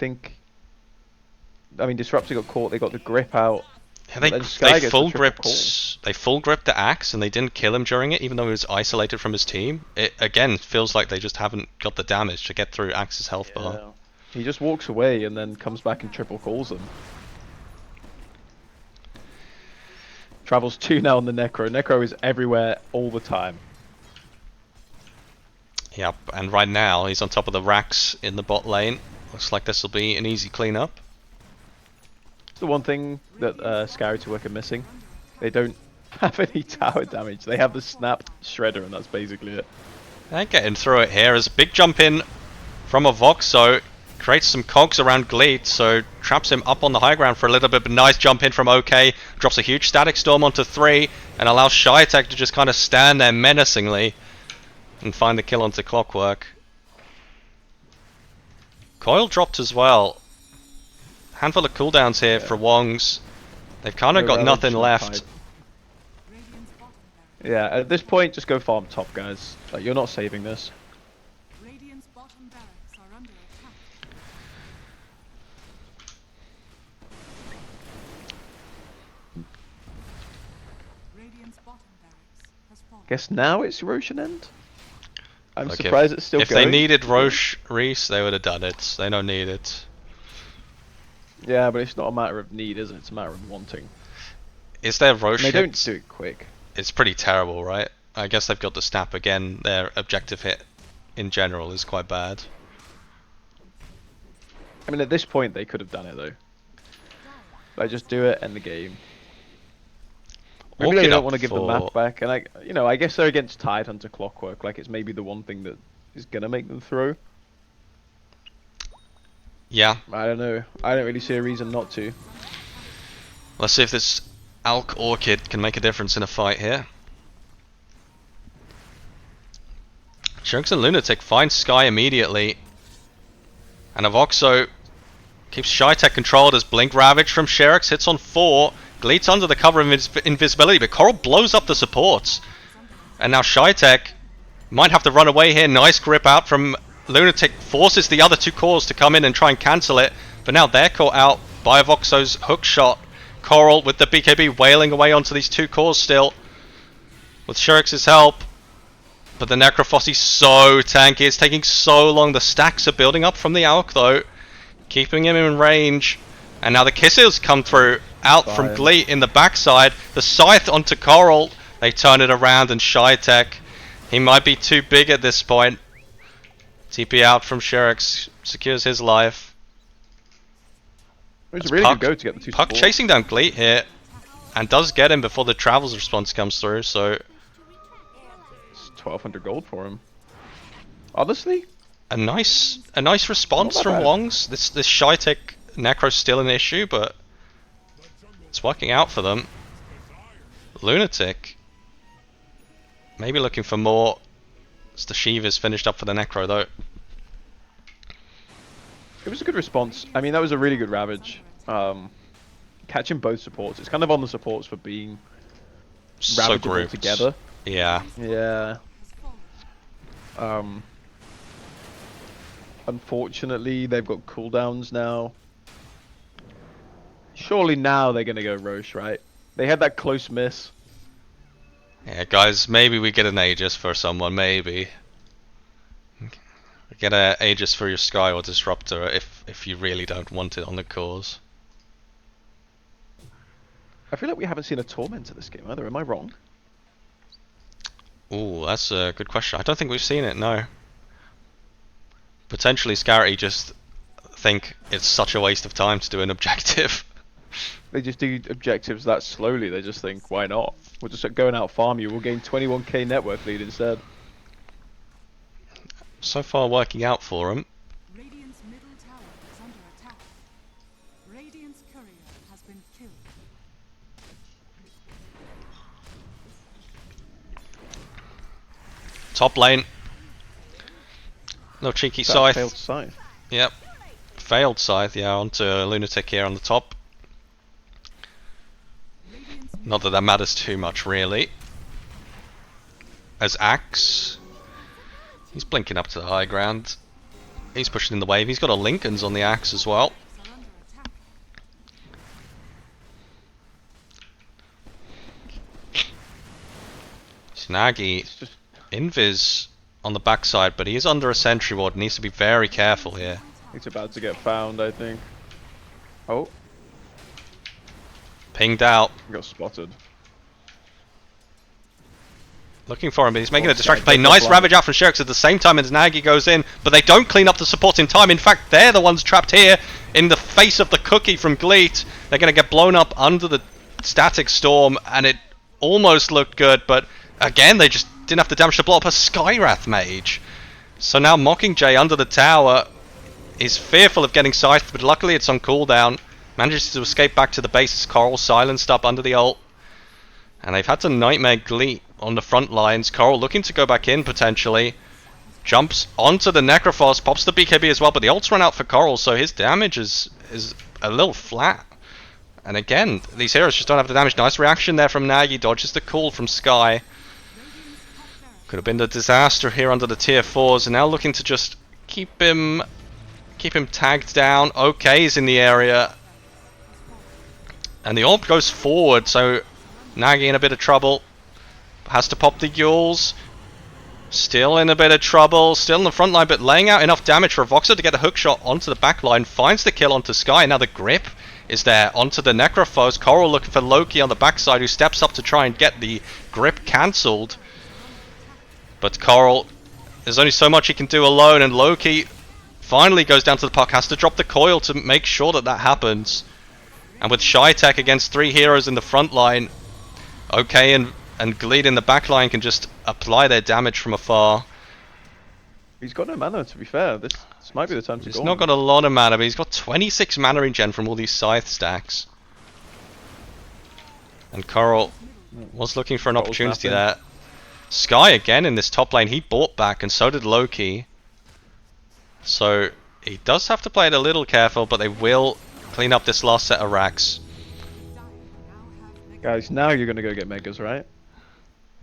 mean, Disruptor got caught. They got the grip out. Yeah, But then Sky they gets full the triple gripped. They full gripped the axe and they didn't kill him during it, even though he was isolated from his team. It again feels like they just haven't got the damage to get through Axe's health bar. Yeah. He just walks away and then comes back and triple calls them. Travels 2 now on the Necro. Necro is everywhere all the time. Yep, and right now he's on top of the racks in the bot lane. Looks like this will be an easy cleanup. It's the one thing that Skarity work are missing. They don't have any tower damage. They have the snap shredder, and that's basically it. And getting through it here is a big jump in from a Voxo. Creates some cogs around Gleet, so traps him up on the high ground for a little bit, but nice jump in from OK. Drops a huge static storm onto 3 and allows Shytek to just kind of stand there menacingly and find the kill onto Clockwork. Coil dropped as well. Handful of cooldowns here for Wongs. They've kind of No got ravage nothing on left. Tide. Radiant's bottom barracks. Yeah, at this point, just go farm top, guys. Like, you're not saving this. Radiant's bottom barracks are under attack. Radiant's bottom barracks has fallen. Guess now it's Roshan End. I'm Look, surprised it's still if going. they needed Roche Reese, they would have done it. They don't need it. Yeah, but it's not a matter of need, is it? It's a matter of wanting. Is there And Roche they don't hits? do it quick. It's pretty terrible, right? I guess they've got the snap again. Their objective hit in general is quite bad. I mean, at this point, they could have done it, though. Like, just do it, end the game. Maybe they Orchid don't up want to give the for- map back, and I guess they're against Tidehunter Clockwork. Like, it's maybe the one thing that is gonna make them throw. Yeah, I don't know. I don't really see a reason not to. let's see if this Alk Orchid can make a difference in a fight here. Chunks and Lunatic find Sky immediately. And Avoxo keeps Shytek controlled as Blink Ravage from Sherrick's hits on 4. Gleet's under the cover of invisibility, but Coral blows up the supports. And now Shytek might have to run away here. Nice grip out from Lunatic. Forces the other 2 cores to come in and try and cancel it. But now they're caught out by Avoxo's hook shot. Coral with the BKB wailing away onto these 2 cores still. With Sherrick's help. But the Necrophossy's so tanky. It's taking so long. The stacks are building up from the Alk though. Keeping him in range. And now the kisses come through. Out from Fine. Gleet in the backside. The scythe onto Coral. They turn it around and Shytek. He might be too big at this point. TP out from Sherrick's. Secures his life. It was That's a really Puck- good go to get the 2 Puck supports. chasing down Gleet here. And does get him before the Travels response comes through. So It's 1,200 gold for him. Honestly, a nice response Not that from bad. Wongs. This Shytek Necro's still an issue, but it's working out for them. Lunatic maybe looking for more. Stashiva's finished up for the Necro though. it was a good response. I mean, that was a really good Ravage. Catching both supports. It's kind of on the supports for being So Ravageable grouped together. Yeah. Yeah. Has fallen. Unfortunately, they've got cooldowns now. Surely now they're gonna go Roche, right? They had that close miss. Yeah, guys, maybe we get an Aegis for someone, maybe. Get a Aegis for your Sky or Disruptor if you really don't want it on the cause. I feel like we haven't seen a Tormentor this game either. Am I wrong? Ooh, that's a good question. I don't think we've seen it, no. Potentially Skarity just think it's such a waste of time to do an objective. They just do objectives that slowly. They just think, why not? We'll just go and out farm you. We'll gain 21k network lead instead. So far working out for him. Radiant's middle tower is under attack. Radiant's courier has been killed. Top lane. No cheeky That scythe. failed scythe. Yep. Failed scythe, yeah, onto Lunatic here on the top. Radiant's Not that matters too much, really. As Axe. He's blinking up to the high ground. He's pushing in the wave. He's got a Lincoln's on the Axe as well. are under attack. Snaggy. It's just Invis on the backside, but he is under a sentry ward. Needs to be very careful here. it's about to get found, I think. Oh, Pinged out. got spotted. Looking for him, but he's making a Oh, distraction yeah, play. good Nice line. ravage out from Sherix at the same time as Nagy goes in, but they don't clean up the support in time. In fact, they're the ones trapped here in the face of the cookie from Gleet. They're going to get blown up under the static storm, and it almost looked good, but again, they just didn't have the damage to blow up a Skywrath mage. So now Mockingjay under the tower is fearful of getting scythed, but luckily it's on cooldown. Manages to escape back to the base as Coral silenced up under the ult. And they've had to Nightmare Gleet on the front lines. Coral looking to go back in potentially. Jumps onto the Necrophos, pops the BKB as well, but the ult's run out for Coral, so his damage is a little flat. And again, these heroes just don't have the damage. Nice reaction there from Nagy, dodges the call from Sky. Could have been the disaster here under the tier 4s, and now looking to just keep him tagged down. Okay, he's in the area. And the orb goes forward, so Nagy in a bit of trouble. Has to pop the Yules. Still in a bit of trouble. Still in the front line, but laying out enough damage for Voxer to get a hook shot onto the back line. Finds the kill onto Sky. Now the grip is there onto the Necrophos. Coral looking for Loki on the backside, who steps up to try and get the grip cancelled. But Coral, there's only so much he can do alone, and Loki finally goes down to the puck. Has to drop the coil to make sure that happens. And with Shytech against 3 heroes in the front line, okay, and Gleed in the back line can just apply their damage from afar. He's got no mana, to be fair. This might be the time to He's go. not got a lot of mana, but he's got 26 mana in gen from all these scythe stacks. And Coral was looking for an Coral's opportunity napping. there. Sky again in this top lane, he bought back, and so did Loki. So he does have to play it a little careful, but they will clean up this last set of racks. Guys, now you're gonna go get Megas, right?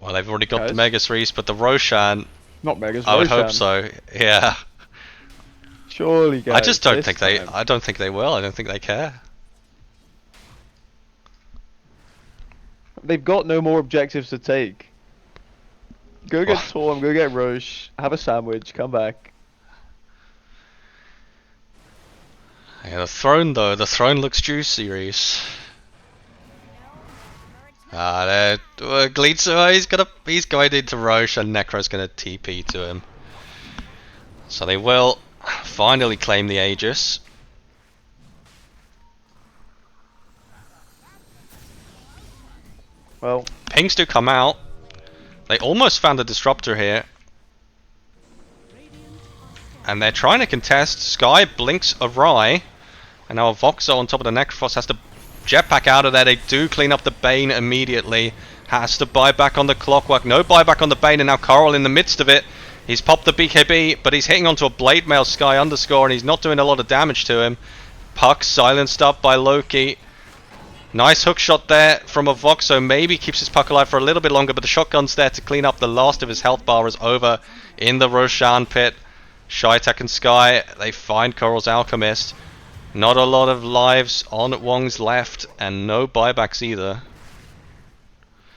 Well, they've already got the Guys? Megas Reese, but the Roshan, Not Megas, I would hope Roshan. so. Yeah. Surely, guys. I just don't this think they. time. I don't think they will. I don't think they care. They've got no more objectives to take. Go get Oh. Torm, go get Roche, have a sandwich, come back. Yeah, the throne though. The throne looks juicy, Reese. Glitzo, he's going into Roche, and Necro's gonna TP to him. So they will finally claim the Aegis. Well, Pings do come out. They almost found a disruptor here. And they're trying to contest. Sky blinks awry. And now a Voxo on top of the Necrophos has to jetpack out of there. They do clean up the Bane immediately. Has to buy back on the Clockwork. No buyback on the Bane, and now Coral in the midst of it. He's popped the BKB, but he's hitting onto a Blade Mail Sky underscore, and he's not doing a lot of damage to him. Puck silenced up by Loki. Nice hook shot there from a Voxo. Maybe keeps his puck alive for a little bit longer, but the shotgun's there to clean up the last of his health bar is over in the Roshan pit. Shytek and Sky, they find Coral's Alchemist. Not a lot of lives on Wong's left, and no buybacks either.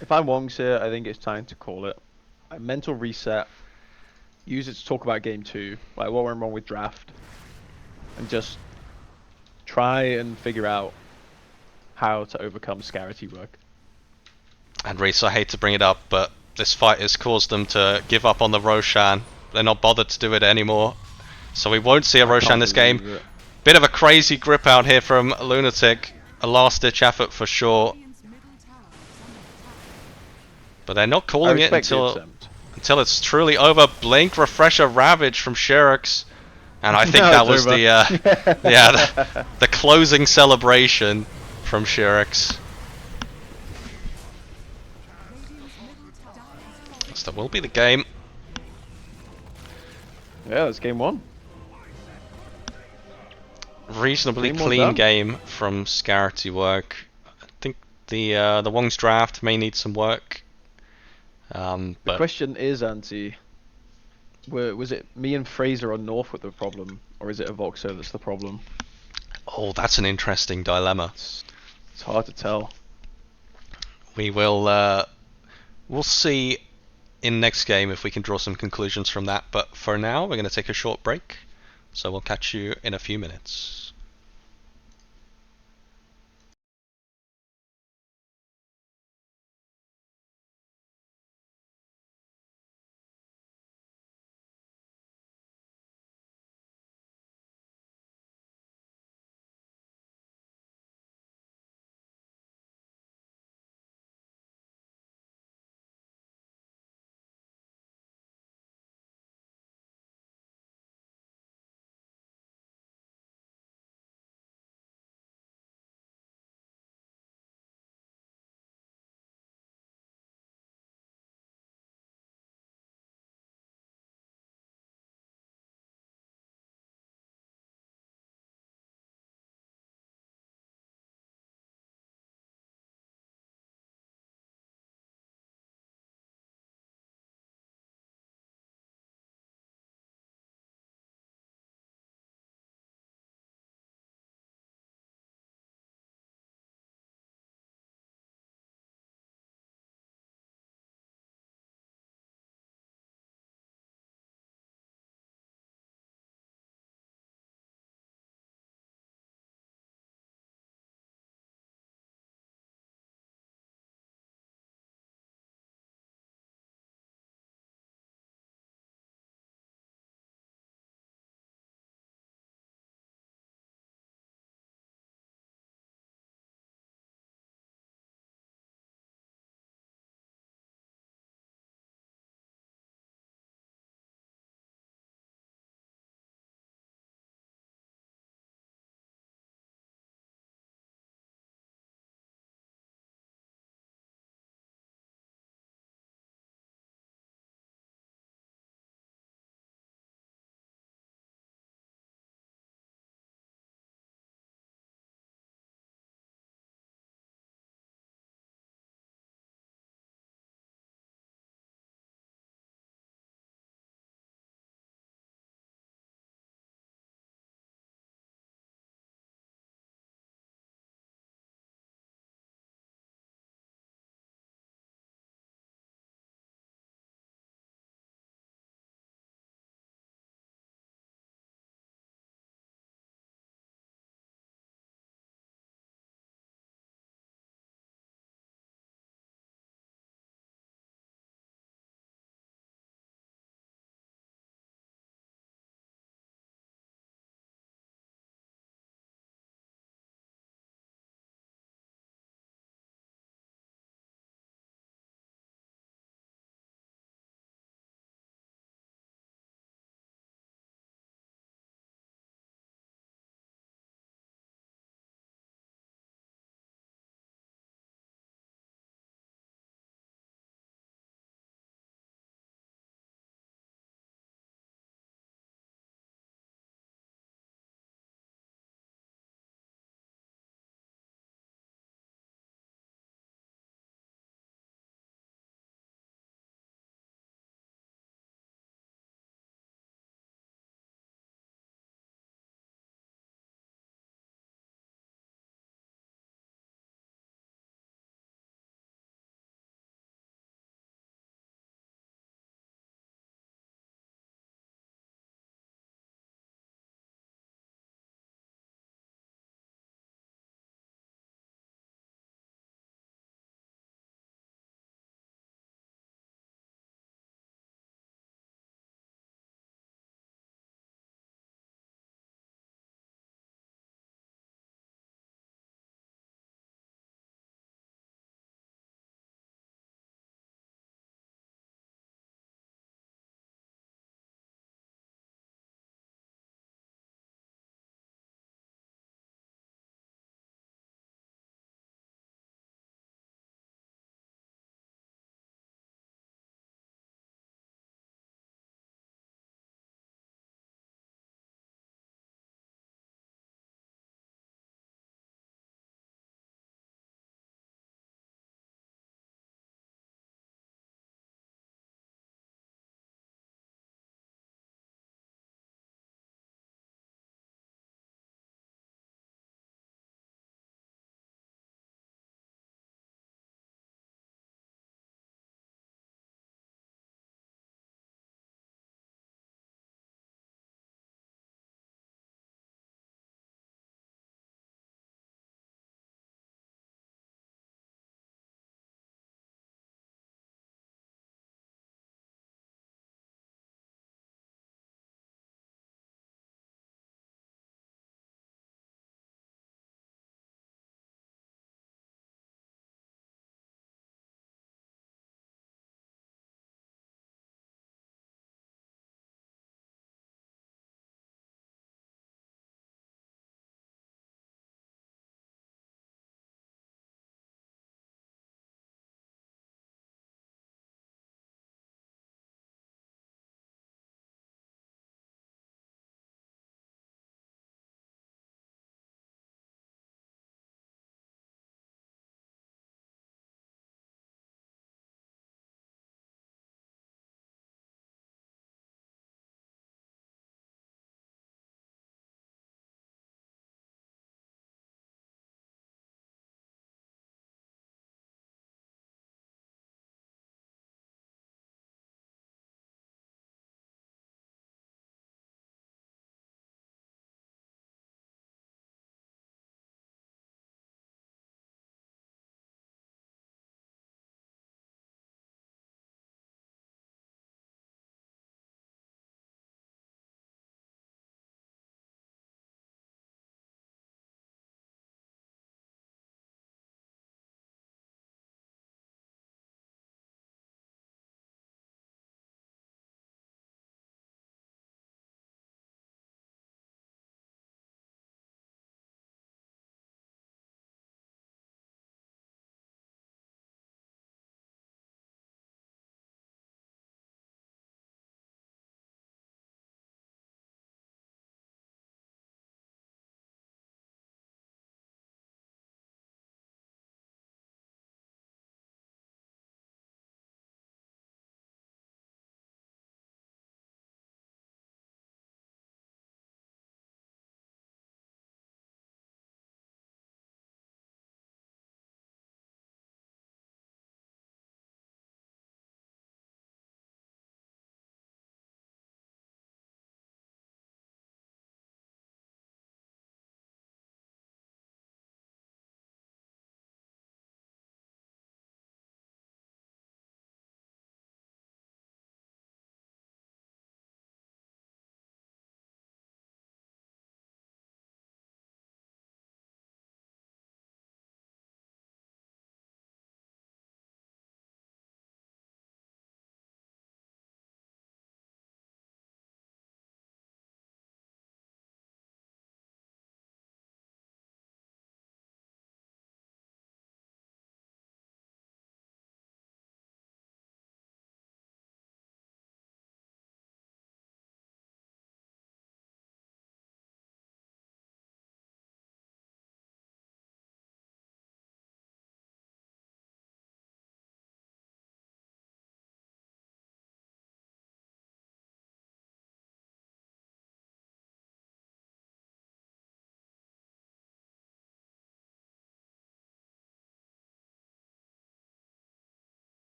If I'm Wongs here, I think it's time to call it. A mental reset. Use it to talk about game 2, like what went wrong with draft, and just try and figure out how to overcome Skarity work. And Reese, I hate to bring it up, but this fight has caused them to give up on the Roshan. They're not bothered to do it anymore. So we won't see a Roshan this game. Bit of a crazy grip out here from Lunatic. A last-ditch effort for sure. Radiant's middle tower is under attack. But they're not calling it respect the until attempt. it's truly over. Blink, Refresher, Ravage from Sherix. And I think Now that it's was over. the closing celebration from Sherix. Radiant's middle tower is falling. So that will be the game. Yeah, that's game 1. Reasonably Game well clean done. game from Skarity work. I think the Wong's draft may need some work. The But question is, Auntie, was it me and Fraser on North with the problem, or is it a Voxer that's the problem? oh, that's an interesting dilemma. It's hard to tell. We will we'll see in next game if we can draw some conclusions from that. But for now, we're going to take a short break. So we'll catch you in a few minutes.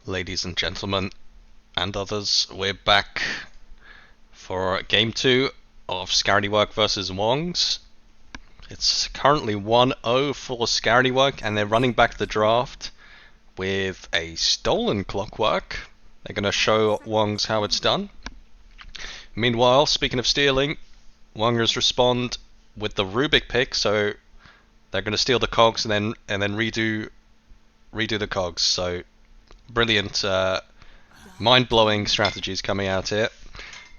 Ladies and gentlemen, and others, we're back for game 2 of Skarity Work versus Wongs. It's currently 1-0 for Skarity Work, and they're running back the draft with a stolen clockwork. They're going to show Wongs how it's done. Meanwhile, speaking of stealing, Wongers respond with the Rubik pick, so they're going to steal the cogs and then redo the cogs. So brilliant, mind-blowing strategies coming out here,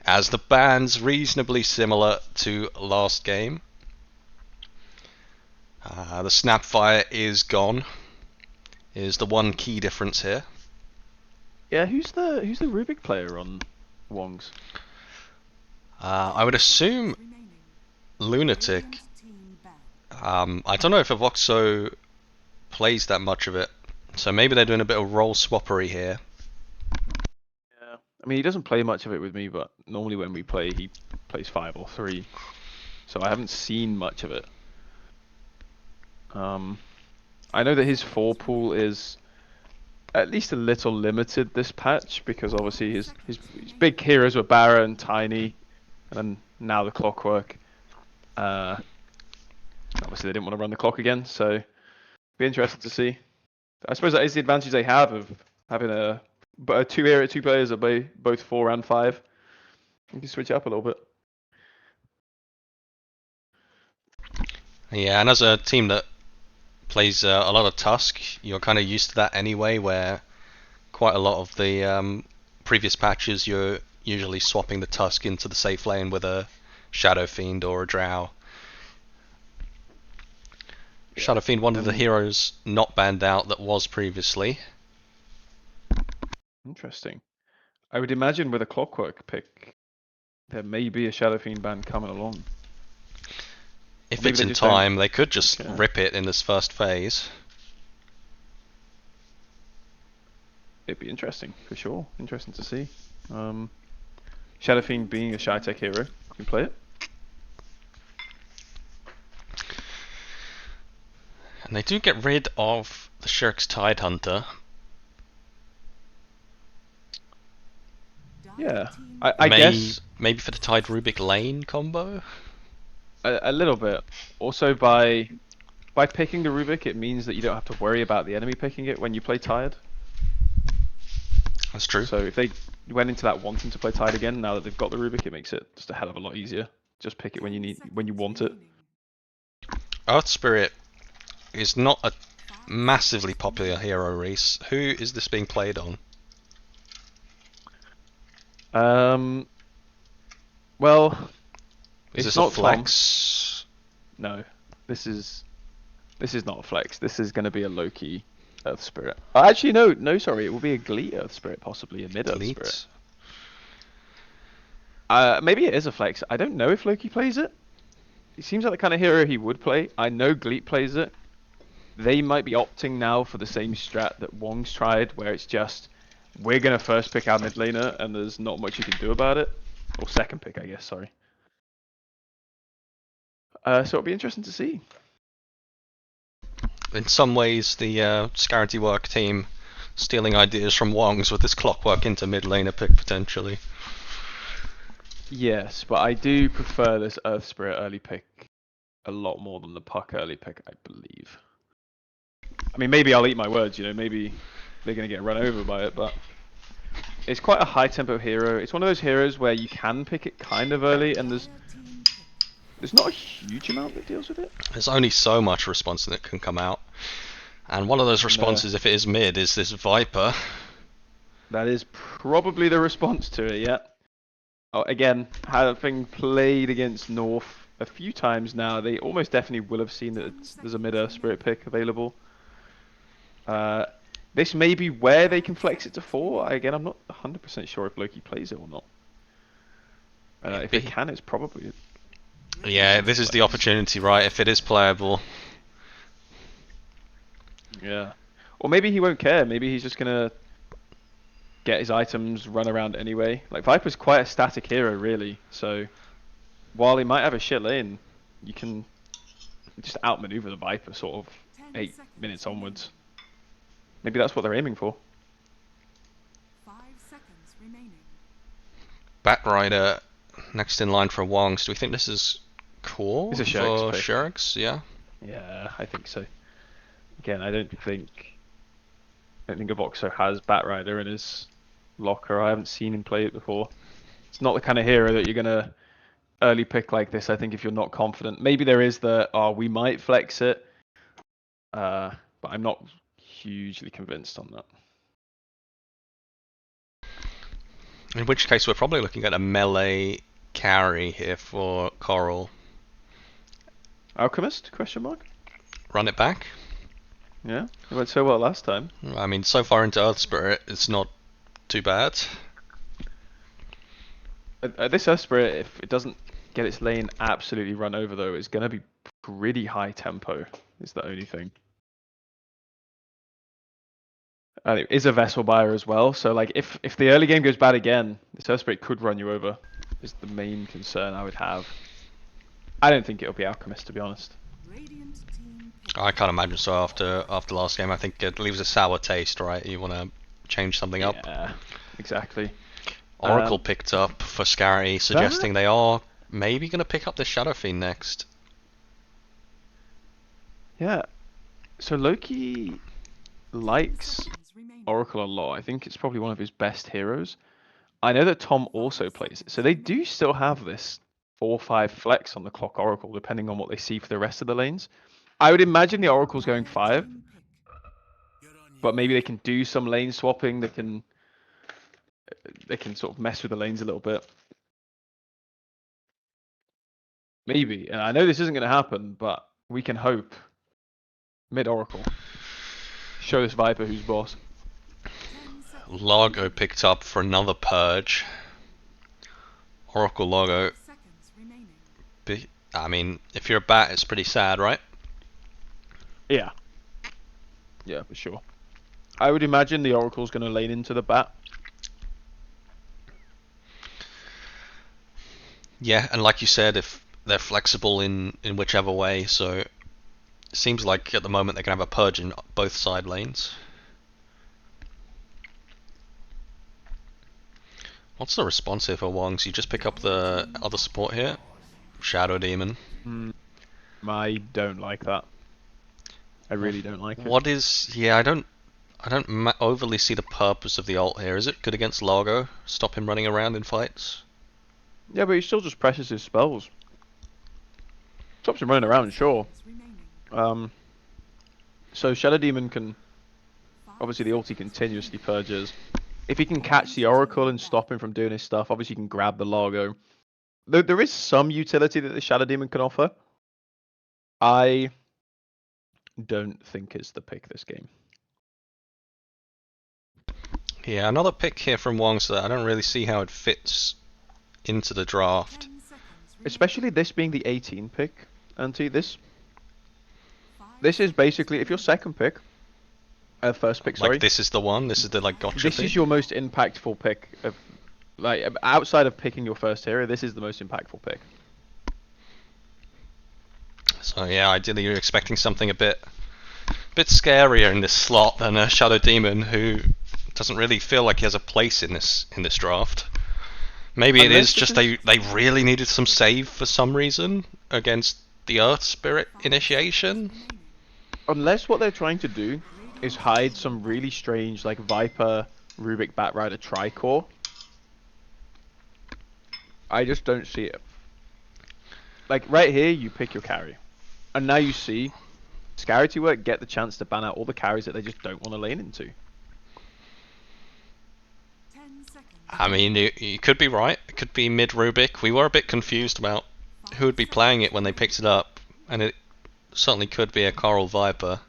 as the band's reasonably similar to last game. The Snapfire is gone. Is the one key difference here. Yeah, who's the Rubik player on Wongs? I would assume Lunatic. I don't know if Avoxo plays that much of it, so maybe they're doing a bit of role swappery here. Yeah, I mean he doesn't play much of it with me, but normally when we play, he plays 5 or 3, so I haven't seen much of it. I know that his 4 pool is at least a little limited this patch, because obviously his big heroes were Barra and Tiny, and then now the Clockwork. Obviously they didn't want to run the clock again, so be interested to see. I suppose that is the advantage they have of having a 2 players that play both 4 and 5. You can switch it up a little bit. Yeah, and as a team that plays a lot of Tusk, you're kind of used to that anyway, where quite a lot of the previous patches you're usually swapping the Tusk into the safe lane with a Shadow Fiend or a Drow. Yeah. Shadow Fiend, one of the heroes not banned out that was previously. Interesting. I would imagine with a Clockwork pick, there may be a Shadow Fiend ban coming along. If it's in time, they could just rip it in this first phase. It'd be interesting, for sure. Interesting to see. Shadow Fiend being a Shy Tech hero, you can play it. And they do get rid of the Shirk's Tidehunter. Yeah, I guess maybe for the Tide Rubik lane combo. A little bit. Also, by picking the Rubik, it means that you don't have to worry about the enemy picking it when you play Tide. That's true. So if they went into that wanting to play Tide again, now that they've got the Rubik, it makes it just a hell of a lot easier. Just pick it when you want it. Earth Spirit is not a massively popular hero, Reese. Who is this being played on? Well, is it's this not a flex? Tom. No, this is not a flex. This is going to be a low-key Earth Spirit. Actually, no, sorry, it will be a Glee Earth Spirit, possibly a mid Earth Spirit. Maybe it is a flex. I don't know if Loki plays it. He seems like the kind of hero he would play. I know Gleet plays it. They might be opting now for the same strat that Wong's tried, where it's just, we're going to first pick our mid laner, and there's not much you can do about it. Or second pick, I guess, sorry. So it'll be interesting to see. In some ways, the Skarity Work team stealing ideas from Wongs with this Clockwork into mid laner pick, potentially. Yes, but I do prefer this Earth Spirit early pick a lot more than the Puck early pick, I believe. I mean, maybe I'll eat my words, maybe they're going to get run over by it, but it's quite a high tempo hero. It's one of those heroes where you can pick it kind of early, and there's not a huge amount that deals with it. There's only so much response that can come out. And one of those responses, if it is mid, is this Viper. That is probably the response to it, yeah. Oh, again, having played against North a few times now, they almost definitely will have seen that there's a mid-Earth Spirit pick available. This may be where they can flex it to 4. Again, I'm not 100% sure if Loki plays it or not. If it can, it's probably it. Yeah, this is the opportunity, right? If it is playable. Yeah. Or maybe he won't care. Maybe he's just going to get his items, run around anyway. Like, Viper's quite a static hero, really. So, while he might have a shit lane, you can just outmaneuver the Viper sort of 8 minutes onwards. Maybe that's what they're aiming for. Batrider next in line for Wongs. Do we think this is core It's a for Shurik's pick. Shurik's? Yeah. Yeah, I think so. Again, I don't think Avoxo has Batrider in his locker. I haven't seen him play it before. It's not the kind of hero that you're gonna early pick like this. I think if you're not confident, maybe there is we might flex it, but I'm not hugely convinced on that. In which case, we're probably looking at a melee carry here for Coral. Alchemist? Question mark. Run it back. Yeah, it went so well last time. I mean, so far into Earth Spirit, it's not too bad. This Earth Spirit, if it doesn't get its lane absolutely run over, though, it's going to be pretty high tempo, is the only thing. And it is a Vessel Buyer as well, so like if the early game goes bad again, this Earth Spirit could run you over, is the main concern I would have. I don't think it'll be Alchemist, to be honest. Radiant team pick. I can't imagine so after last game. I think it leaves a sour taste, right? You want to change something up. Yeah, exactly. Oracle picked up for Skarity, suggesting they are maybe going to pick up the Shadow Fiend next. Yeah, so Loki likes Seconds remaining. Oracle a lot. I think it's probably one of his best heroes. I know that Tom also plays it, so they do still have this 4-5 flex on the clock Oracle, depending on what they see for the rest of the lanes. I would imagine the Oracle's going 5, Team pick. but maybe they can do some lane swapping. They can sort of mess with the lanes a little bit. Maybe, and I know this isn't going to happen, but we can hope. Mid Oracle. Show this Viper who's boss. 10 seconds. Largo picked up for another purge. Oracle Largo. Seconds remaining. I mean, if you're a bat, it's pretty sad, right? Yeah. Yeah, for sure. I would imagine the Oracle's going to lane into the bat. Yeah, and like you said, if they're flexible in whichever way, so it seems like at the moment they can have a purge in both side lanes. What's the response here for Wongs? You just pick up the other support here? Shadow Demon. I don't like that. I really don't like it. What is... Yeah, I don't overly see the purpose of the ult here. Is it good against Largo? Stop him running around in fights? Yeah, but he still just presses his spells. Stops him running around, sure. Remaining. So Shadow Demon can... Obviously the ulti continuously purges. If he can catch the Oracle and stop him from doing his stuff, obviously he can grab the Largo. There is some utility that the Shadow Demon can offer. I don't think it's the pick this game. Yeah, another pick here from Wongs that I don't really see how it fits into the draft. 10 seconds remaining. Especially this being the 18 pick, Auntie. This 5 is basically, if your second pick, first pick, sorry. Like this is the one? This is the like gotcha This pick? is your most impactful pick of, like, outside of picking your first hero. This is the most impactful pick. So yeah, ideally you're expecting something a bit scarier in this slot than a Shadow Demon who doesn't really feel like he has a place in this draft. Maybe it Unless is this just they really needed some save for some reason against the Earth Spirit initiation. remaining. Unless what they're trying to do is hide some really strange, like, Viper, Rubik, Batrider, Tricore. I just don't see it. Like, right here, you pick your carry. And now you see Skarity work get the chance to ban out all the carries that they just don't want to lane into. 10 seconds. I mean, you could be right. It could be mid Rubik. We were a bit confused about who would be playing it when they picked it up, and it certainly could be a Coral Viper.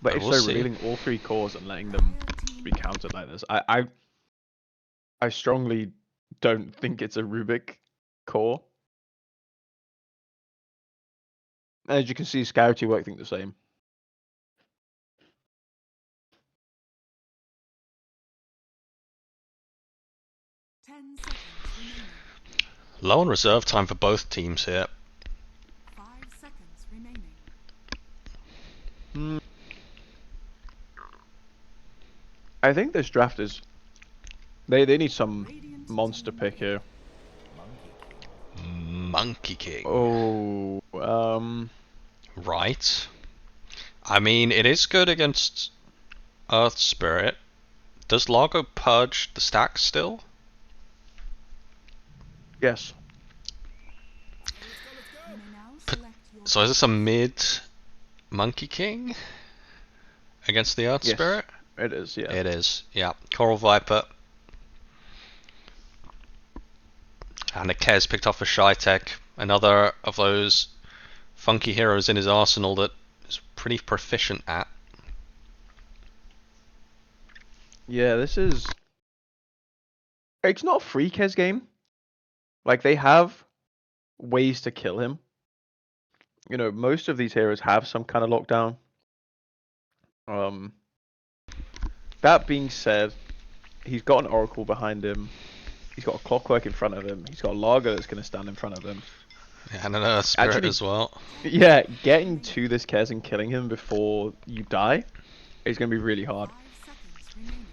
But But if we'll so, see. revealing all three cores and letting them be countered like this, I strongly don't think it's a Rubik core. As you can see, Skarity work think the same. Ten seconds remaining. Low on reserve time for both teams here. 5 seconds remaining. I think this draft is. They need some Radiant monster team pick here. Monkey King. Oh, Right. I mean, it is good against Earth Spirit. Does Largo purge the stack still? yes. You may now select your So is this a mid Monkey King against the Earth Yes. Spirit? It is, yeah. It is, yeah. Coral Viper. And a Kez picked off a Shy-Tech. Another of those funky heroes in his arsenal that is pretty proficient at. Yeah, this is. It's not a free Kez game. Like, they have ways to kill him. You know, most of these heroes have some kind of lockdown. Um, that being said, he's got an Oracle behind him. He's got a Clockwork in front of him. He's got a Largo that's going to stand in front of him. And an Earth Spirit Actually- as well. Yeah, getting to this Kez and killing him before you die is going to be really hard. 5 seconds remaining.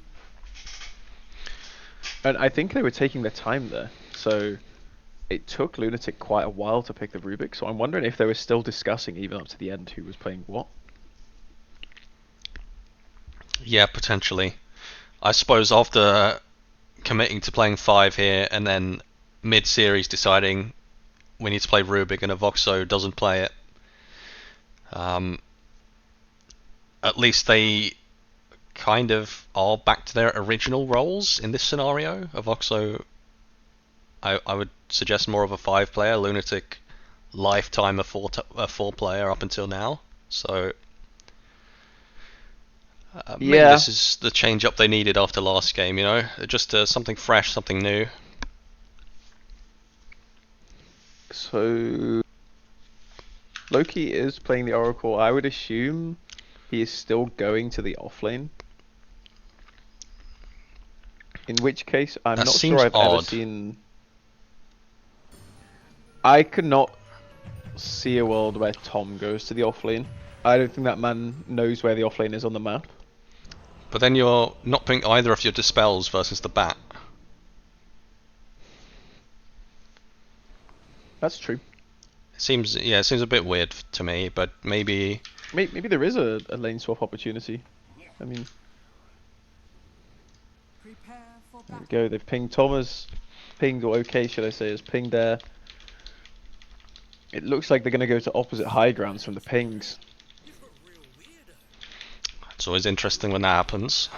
And I think they were taking their time there. So it took Lunatic quite a while to pick the Rubik. So I'm wondering if they were still discussing, even up to the end, who was playing what. Yeah, potentially. I suppose after committing to playing 5 here and then mid-series deciding we need to play Rubik and Avoxo doesn't play it, at least they kind of are back to their original roles in this scenario. Avoxo, I would suggest more of a 5-player, Lunatic lifetime a 4-player up until now. So maybe Yeah. this is the change up they needed after last game, you know? Just something fresh, something new. So Loki is playing the Oracle. I would assume he is still going to the offlane. In which case, I'm That not seems sure I've ever odd. seen. I could not see a world where Tom goes to the offlane. I don't think that man knows where the offlane is on the map. But then you're not putting either of your dispels versus the bat. That's true. It seems a bit weird to me, but maybe Maybe there is a lane swap opportunity. I mean, Prepare for there we battle. go. They've pinged Thomas. Pinged, or okay, should I say, is pinged there. It looks like they're going to go to opposite high grounds from the pings. it's always interesting when that happens.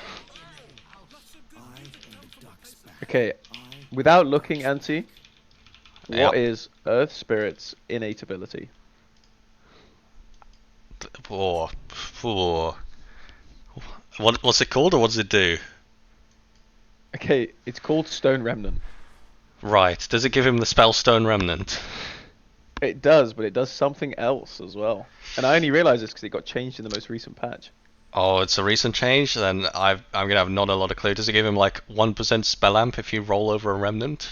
Okay, without looking, Anti, Yep. what is Earth Spirit's innate ability? Oh, oh. What's it called, or what does it do? Okay, it's called Stone Remnant. Right, does it give him the Spellstone Remnant? It does, but it does something else as well. And I only realised this because it got changed in the most recent patch. Oh, it's a recent change, then I'm gonna have not a lot of clue. Does it give him like 1% spell amp if you roll over a Remnant?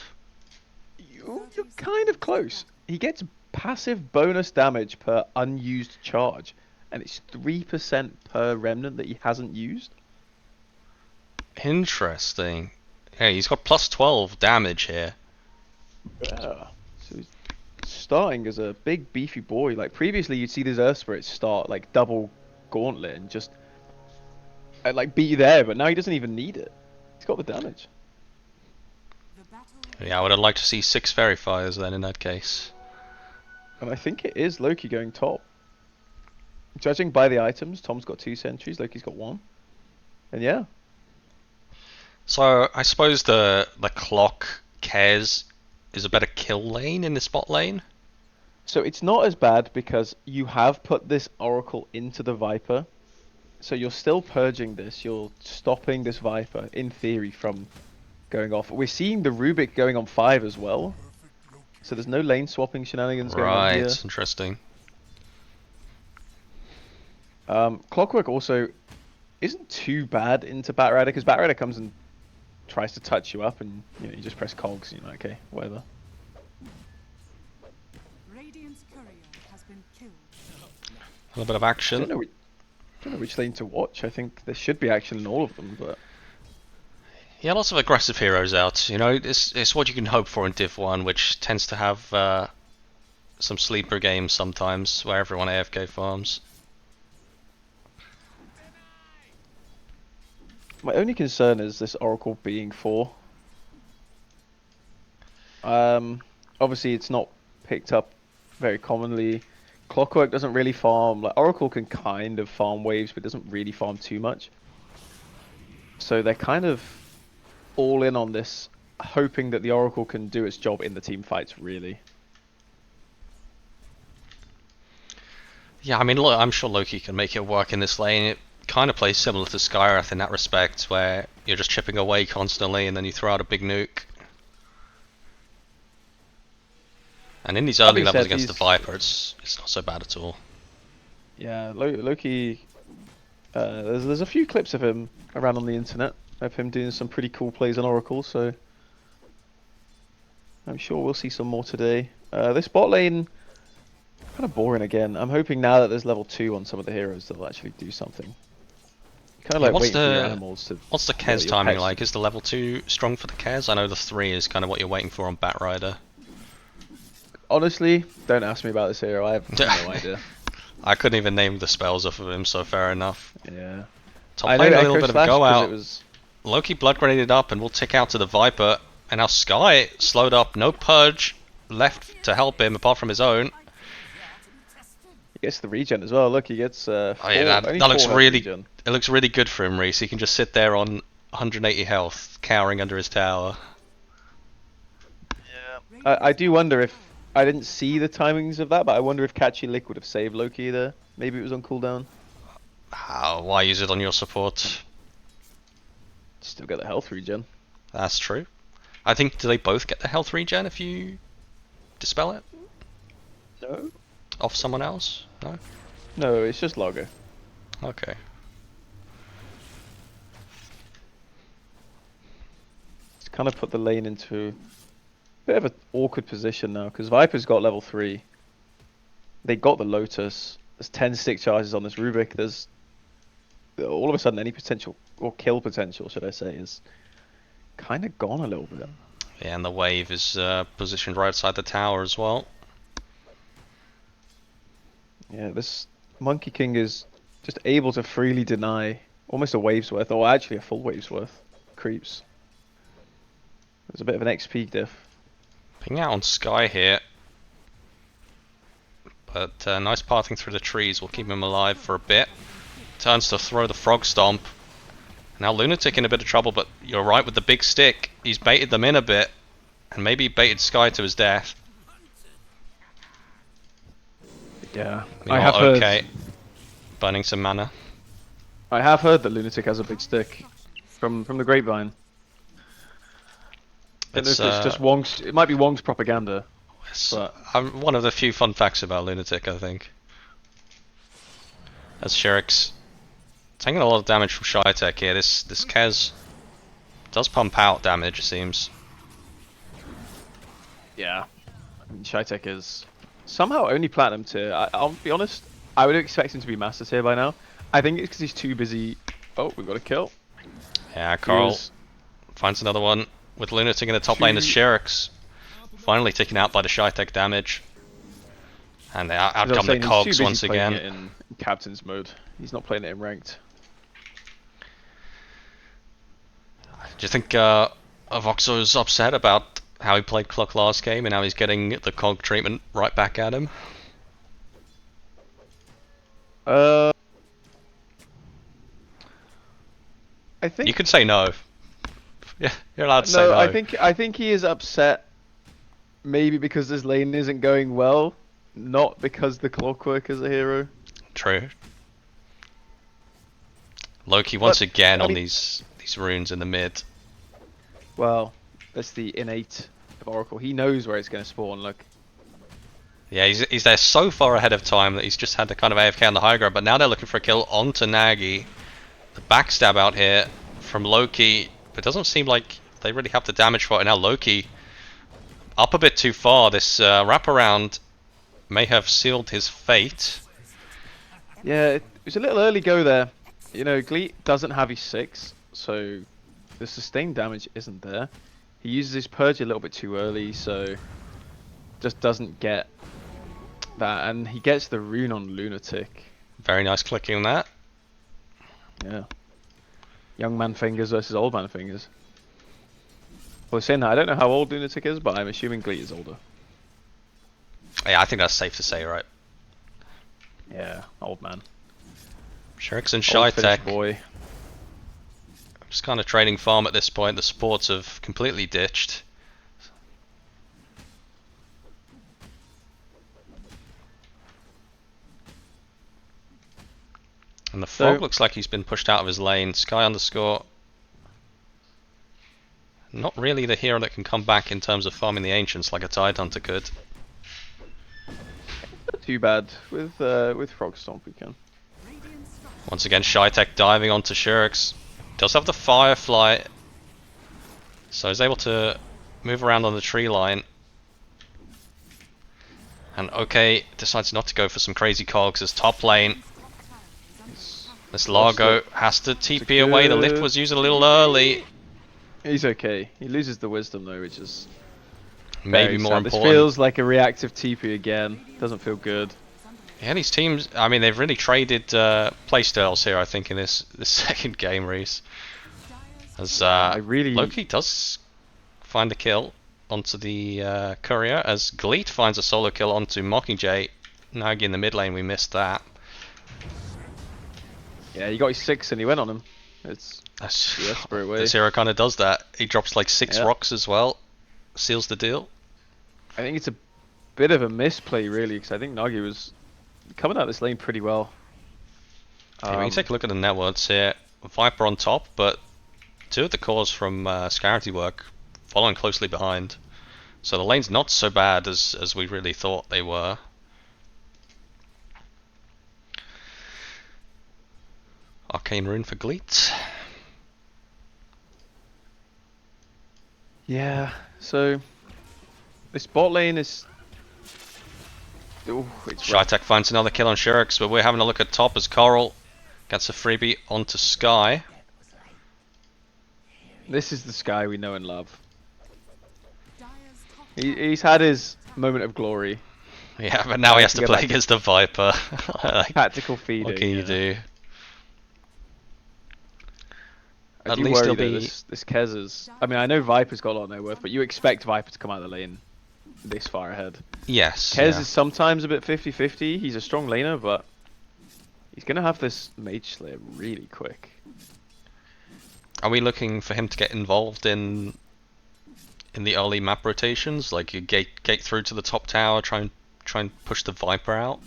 You're kind of close. He gets passive bonus damage per unused charge, and it's 3% per remnant that he hasn't used. Interesting. Hey, he's got plus 12 damage here. Yeah. So he's starting as a big beefy boy. Like previously, you'd see these Earth Spirits start like double gauntlet and just like beat you there, but now he doesn't even need it. He's got the damage. The battle Yeah, I would have liked to see 6 Fairy Fires then in that case. And I think it is Loki going top. Judging by the items, Tom's got 2 sentries, Loki's got 1. And yeah. So I suppose the clock Kez is a better kill lane in the spot lane. So it's not as bad because you have put this Oracle into the Viper. So you're still purging this. You're stopping this Viper, in theory, from going off. We're seeing the Rubik going on 5 as well. So there's no lane swapping shenanigans going on here. Right, interesting. Clockwork also isn't too bad into Batrider because Batrider comes and tries to touch you up and you just press cogs and you're like, okay, whatever. Radiant's courier has been killed. A little bit of I action. don't know which lane to watch. I think there should be action in all of them, but Yeah, lots of aggressive heroes out. You know, it's what you can hope for in Div 1, which tends to have some sleeper games sometimes, where everyone AFK farms. My only concern is this Oracle being 4. Obviously it's not picked up very commonly. Clockwork doesn't really farm. Like Oracle can kind of farm waves, but doesn't really farm too much. So they're kind of all in on this, hoping that the Oracle can do its job in the team fights, really. Yeah, I mean, look, I'm sure Loki can make it work in this lane. It kind of plays similar to Skyrath in that respect, where you're just chipping away constantly and then you throw out a big nuke. And in these That early being levels said, against the these- Viper, it's not so bad at all. Yeah, Loki. There's a few clips of him around on the internet of him doing some pretty cool plays on Oracle, so I'm sure we'll see some more today. This bot lane kind of boring again. I'm hoping now that there's level 2 on some of the heroes they'll actually do something. Kind of Yeah, like waiting for your animals to. What's the yeah, Kez your timing pets. like? Is the level 2 strong for the Kez? I know the 3 is kind of what you're waiting for on Batrider. Honestly, don't ask me about this hero. I have no idea. I couldn't even name the spells off of him, so fair enough. Yeah. Top I know lane a Echo little bit of a Slash go 'cause out. it was. Loki blood grenaded up and we'll tick out to the Viper. And now Sky slowed up, no Purge left to help him apart from his own. He gets the regen as well. Look, he gets Oh yeah, only that looks 4 health really regen. it looks really good for him, Reese. He can just sit there on 180 health, cowering under his tower. I do wonder if I didn't see the timings of that, but I wonder if Catchy Lick would have saved Loki there. Maybe it was on cooldown. Why use it on your support? Still get the health regen. That's true. I think, do they both get the health regen if you dispel it No. off someone else? No? No, it's just Logger. Okay. It's kind of put the lane into a bit of an awkward position now because Viper's got level 3. They got the Lotus. There's 10 stick charges on this Rubik. There's all of a sudden any potential or kill potential, should I say, is kind of gone a little bit. Yeah, and the wave is positioned right outside the tower as well. Yeah, this Monkey King is just able to freely deny almost a wave's worth, or actually a full wave's worth, creeps. There's a bit of an XP diff. Ping out on Sky here. But nice pathing through the trees will keep him alive for a bit. Turns to throw the Frog Stomp. Now Lunatic in a bit of trouble, but you're right with the big stick. He's baited them in a bit. And maybe baited Sky to his death. Yeah, I have okay. Burning some mana. I have heard that Lunatic has a big stick from the grapevine. I don't know if it's just Wong's. It might be Wong's propaganda. But One of the few fun facts about Lunatic, I think. As Sherrick's taking a lot of damage from Shytech here. This Kez does pump out damage, it seems. yeah, I mean, Shytech is somehow only platinum tier. I'll be honest. I would expect him to be master tier by now. I think it's because he's too busy. Oh, we've got a kill. Yeah, Carl finds another one with Lunatic in the top lane as Sherrick's finally taken out by the Shytech damage. And they outcome the cogs once again. It in captain's mode. He's not playing it in ranked. Do you think Voxo's upset about how he played Clock last game and now he's getting the cog treatment right back at him? I think you could say no. Yeah, you're allowed to say no. I think he is upset. Maybe because this lane isn't going well, not because the Clockwork is a hero. True. Loki once again on these runes in the mid. Well, that's the innate of Oracle. He knows where it's going to spawn. Look. Yeah, he's there so far ahead of time that he's just had to kind of AFK on the high ground. But now they're looking for a kill onto Nagi. The backstab out here from Loki, but it doesn't seem like they really have the damage for it. And now Loki up a bit too far. This wraparound may have sealed his fate. Yeah, it was a little early go there. You know, Gleet doesn't have his 6, so the sustained damage isn't there. He uses his purge a little bit too early, so just doesn't get that, and he gets the rune on Lunatic. Very nice clicking on that. Yeah. Young man fingers versus old man fingers. Well, saying that, I don't know how old Lunatic is, but I'm assuming Gleet is older. Yeah, I think that's safe to say, right? Yeah, old man. Shurix and Old Finnish Shytek boy. just kind of trading farm at this point. The sports have completely ditched. And the Frog looks like he's been pushed out of his lane. Sky underscore. Not really the hero that can come back in terms of farming the Ancients like a Tide Hunter could. Not too bad with Frog Stomp we can. Once again, Shytek diving onto Shurix. Does have the Firefly, so he's able to move around on the tree line. And OK decides not to go for some crazy cogs as top lane. This Largo has to TP away. The lift was used a little early. He's okay. He loses the wisdom though, which is Maybe very more sad. important. This feels like a reactive TP again. Doesn't feel good. Yeah, these teams, I mean, they've really traded playstyles here, I think, in this second game, Reese. As Loki does find a kill onto the courier, as Gleet finds a solo kill onto Mockingjay. Nagi in the mid lane, we missed that. Yeah, he got his 6 and he went on him. It's the desperate way. This hero kind of does that. He drops like 6 rocks as well. Seals the deal. I think it's a bit of a misplay, really, because I think Nagi was coming out this lane pretty well. Yeah, we can take a look at the networks here. Viper on top, but 2 of the cores from Skarity work following closely behind. So the lane's not so bad as we really thought they were. Arcane Rune for Gleet. Yeah, so this bot lane is... Ooh, it's rough. Shytek finds another kill on Shurix, but we're having a look at top as Coral gets a freebie onto Sky. This is the Sky we know and love. He's had his moment of glory. Yeah, but now he has to play against the Viper. Like, tactical feeding. what can you do? I do worry though, this Kez is... I mean, I know Viper's got a lot of net worth, but you expect Viper to come out of the lane this far ahead. Yes. Kez is sometimes a bit 50-50. He's a strong laner, but he's going to have this Mage Slayer really quick. Are we looking for him to get involved in the early map rotations? Like you gate through to the top tower, try and push the Viper out?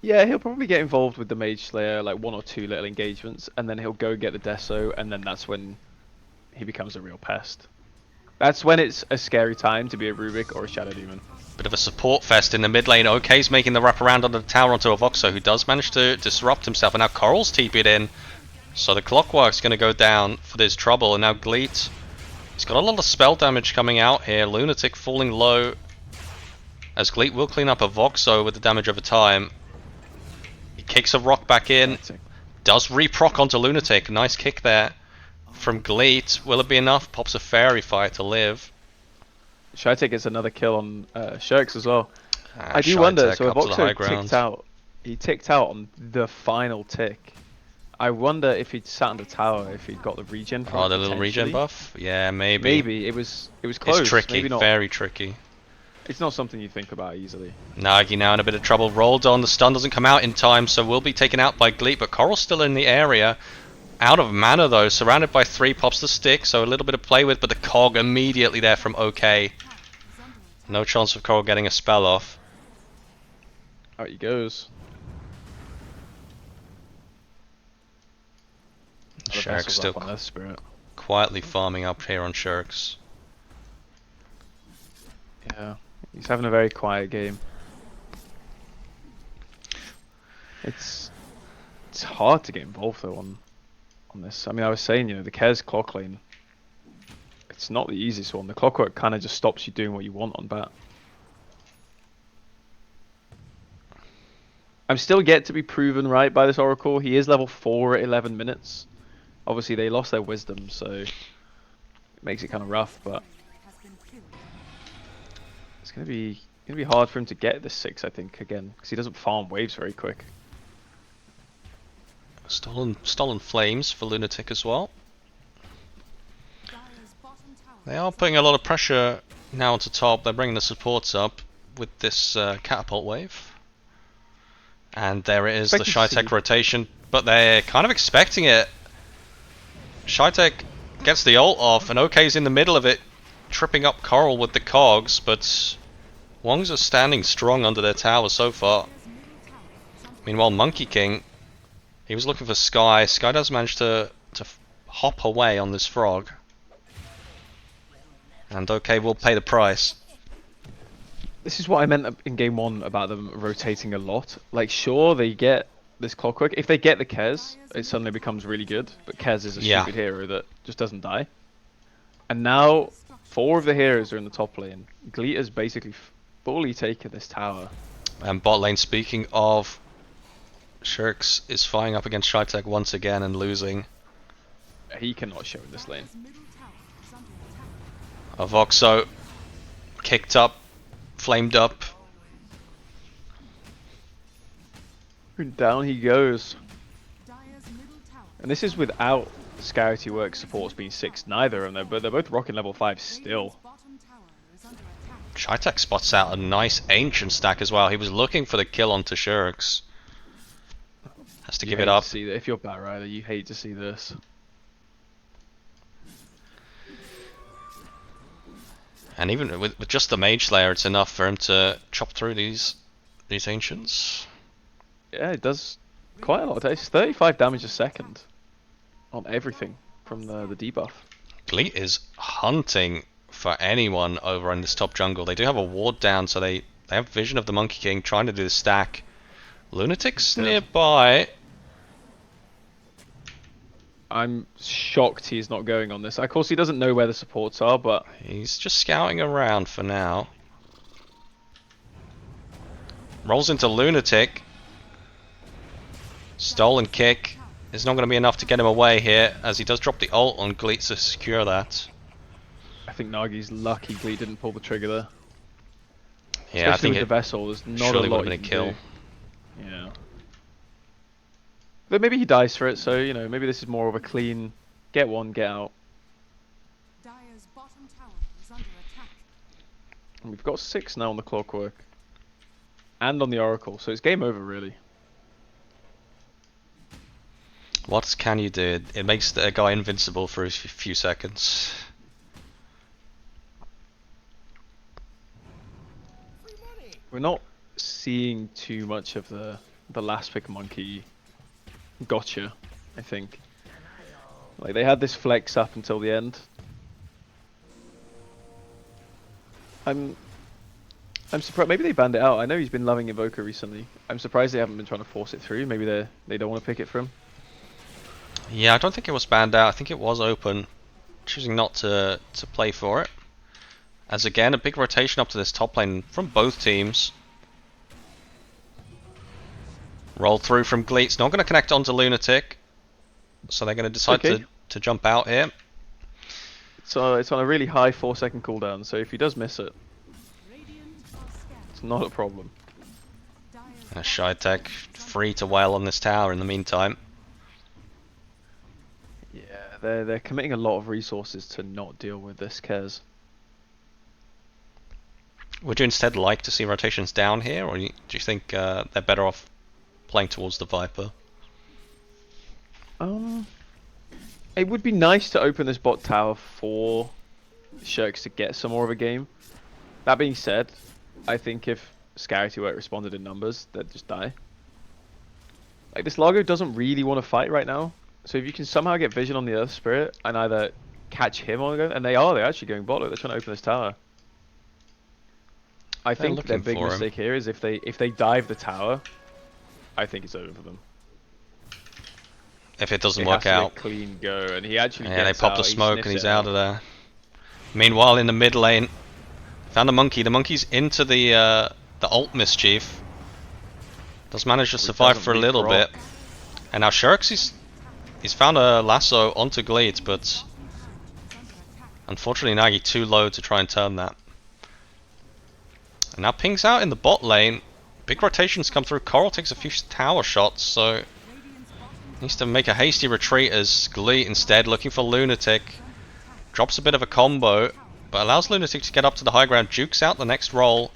Yeah, he'll probably get involved with the Mage Slayer, like 1 or 2 little engagements, and then he'll go get the Deso, and then that's when he becomes a real pest. That's when it's a scary time to be a Rubik or a Shadow Demon. Bit of a support fest in the mid lane. OK's making the wraparound under the tower onto a Voxo, who does manage to disrupt himself, and now Coral's TP'd in. So the Clockwork's going to go down for this trouble, and now Gleet, he's got a lot of spell damage coming out here. Lunatic falling low, as Gleet will clean up a Voxo with the damage over time. He kicks a rock back in, does reproc onto Lunatic. Nice kick there from Gleet. Will it be enough? Pops a Fairy Fire to live. Shytek gets another kill on Shurix as well. I do wonder, so Voxo ticked out. He ticked out on the final tick. I wonder if he'd sat on the tower, if he'd got the regen from Oh, the little regen buff? Yeah, maybe. Maybe. It was close. It's tricky, maybe not. Very tricky. It's not something you think about easily. Nagi now in a bit of trouble. Rolled on, the stun doesn't come out in time, so will be taken out by Gleet, but Coral's still in the area. Out of mana though, surrounded by 3, pops the stick, so a little bit of play with, but the cog immediately there from OK. No chance of Coral getting a spell off. Out he goes. Shurix still quietly farming up here on Shurix. Yeah, he's having a very quiet game. It's hard to get involved though on this. I mean, I was saying, you know, the Kez clock lane, it's not the easiest one. The Clockwork kind of just stops you doing what you want on bat. I'm still yet to be proven right by this Oracle. He is level 4 at 11 minutes. Obviously, they lost their wisdom, so it makes it kind of rough. But Has been killed. it's gonna be hard for him to get the 6, I think, again, because he doesn't farm waves very quick. Stolen flames for Lunatic as well. Dire's bottom tower. They are putting a lot of pressure now onto top. They're bringing the supports up with this catapult wave. And there it is, the Expected to Shytek see- rotation, but they're kind of expecting it. Shytek gets the ult off, and OK's in the middle of it, tripping up Coral with the cogs, but Wongs are standing strong under their tower so far. Dire's middle tower is under Meanwhile, Monkey King, he was looking for Sky. Sky does manage to hop away on this frog. And OK will pay the price. This is what I meant in game 1 about them rotating a lot. Like, sure, they get this clockwork. If they get the Kez, it suddenly becomes really good. But Kez is a Yeah. stupid hero that just doesn't die. And now, 4 of the heroes are in the top lane. Gleet has basically fully taken this tower. And bot lane, speaking of, Shirks is firing up against Shytek once again and losing. He cannot show in this lane. Dire's middle tower is under attack. Voxo kicked up, flamed up. And down he goes. Dire's middle tower. And this is without Skarity work supports being 6, neither of them, but they're both rocking level 5 still. Radiant's bottom tower is under attack. Shytek spots out a nice ancient stack as well. He was looking for the kill onto Shirks. Has to You give hate it to up. see that. If you're Bat Rider, you hate to see this. And even with just the Mage Slayer, it's enough for him to chop through these ancients. Yeah, it does quite a lot of damage. 35 damage a second on everything from the debuff. Gleet is hunting for anyone over in this top jungle. They do have a ward down, so they have vision of the Monkey King trying to do the stack. Lunatic's Yeah. nearby. I'm shocked he's not going on this. Of course, he doesn't know where the supports are, but He's just scouting around for now. Rolls into Lunatic. Stolen kick is not going to be enough to get him away here, as he does drop the ult on Gleet to secure that. I think Nagi's lucky Gleet didn't pull the trigger there. Yeah, I Especially think with it the vessel, there's not a surely lot would have you been a can kill. do. Yeah. But maybe he dies for it, so, you know, maybe this is more of a clean get one, get out. Dire's bottom tower is under attack. And we've got 6 now on the clockwork. And on the Oracle, so it's game over, really. What can you do? It makes the guy invincible for a few seconds. We're not seeing too much of the last pick monkey gotcha, I think. Like, they had this flex up until the end. I'm surprised. Maybe they banned it out. I know he's been loving Evoker recently. I'm surprised they haven't been trying to force it through. Maybe they don't want to pick it for him. Yeah, I don't think it was banned out. I think it was open, choosing not to play for it. As again, a big rotation up to this top lane from both teams. Roll through from Gleet's not going to connect onto Lunatic, so they're going to decide Okay. to jump out here. So it's on a really high 4-second cooldown. So if he does miss it, Radiant are scared. it's not a problem. Dire's Shytek free to wail on this tower in the meantime. Yeah, they're committing a lot of resources to not deal with this Kez. Would you instead like to see rotations down here, or do you think they're better off playing towards the Viper? It would be nice to open this bot tower for Shirks to get some more of a game. That being said, I think if Skarity weren't responded in numbers, they'd just die. Like, this Largo doesn't really want to fight right now, so if you can somehow get vision on the Earth Spirit and either catch him on the go, and they're actually going bot, look, they're trying to open this tower. I They're think their looking big for him. mistake here is if they dive the tower, I think it's over for them. If it doesn't It work has to be a out. clean go, and he actually Yeah, they gets pop out, the he smoke sniffs and he's it out of there. Meanwhile, in the mid lane, found a monkey. The monkey's into the ult mischief. Does manage to He survive doesn't for a leave little rock. bit. And now Shirks is He's found a lasso onto Gleet, but unfortunately Nagi too low to try and turn that. And now pings out in the bot lane. Big rotations come through. Coral takes a few tower shots, so needs to make a hasty retreat as Gleet instead looking for Lunatic. Drops a bit of a combo, but allows Lunatic to get up to the high ground. Jukes out the next roll.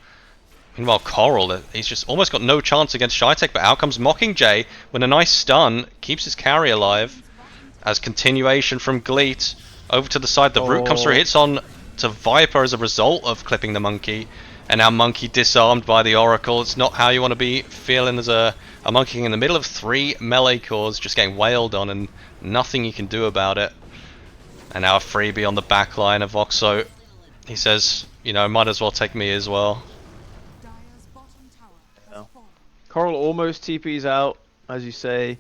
Meanwhile, Coral, he's just almost got no chance against Shytek, but out comes Mockingjay with a nice stun. Keeps his carry alive. As continuation from Gleet over to the side. The root comes through, hits on to Viper as a result of clipping the Monkey. And now Monkey disarmed by the Oracle. It's not how you want to be feeling as a Monkey King in the middle of 3 melee cores, just getting wailed on and nothing you can do about it. And now a freebie on the back line of Voxo. He says, you know, might as well take me as well. Coral almost TP's out, as you say.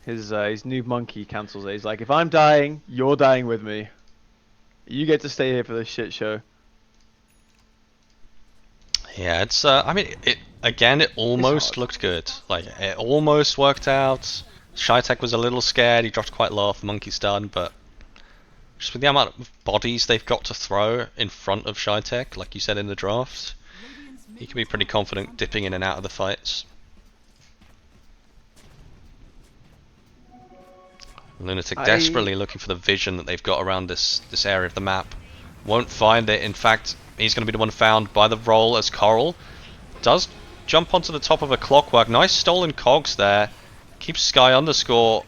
His noob monkey cancels it. He's like, if I'm dying, you're dying with me. You get to stay here for this shit show. Yeah, it's I mean, it almost looked good. Like, it almost worked out. Shytek was a little scared. He dropped quite low off Monkey Stun, but just with the amount of bodies they've got to throw in front of Shytek, like you said in the draft, he can be pretty confident dipping in and out of the fights. Lunatic desperately looking for the vision that they've got around this area of the map. Won't find it. In fact, he's going to be the one found by the roll as Coral does jump onto the top of a Clockwork. Nice stolen cogs there. Keeps Sky underscore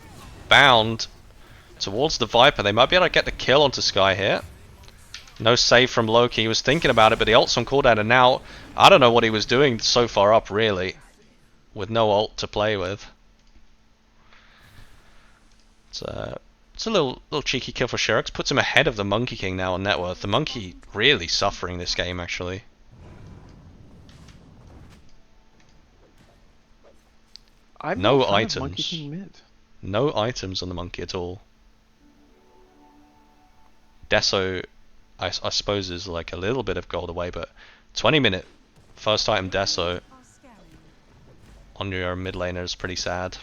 bound towards the Viper. They might be able to get the kill onto Sky here. No save from Loki. He was thinking about it, but the ult's on cooldown, and now I don't know what he was doing so far up, really, with no ult to play with. It's a little cheeky kill for Shirks. Puts him ahead of the Monkey King now on net worth. The Monkey really suffering this game, actually. No items. No items on the Monkey at all. Deso, I suppose, is like a little bit of gold away, but 20-minute first item Deso on your mid laner is pretty sad.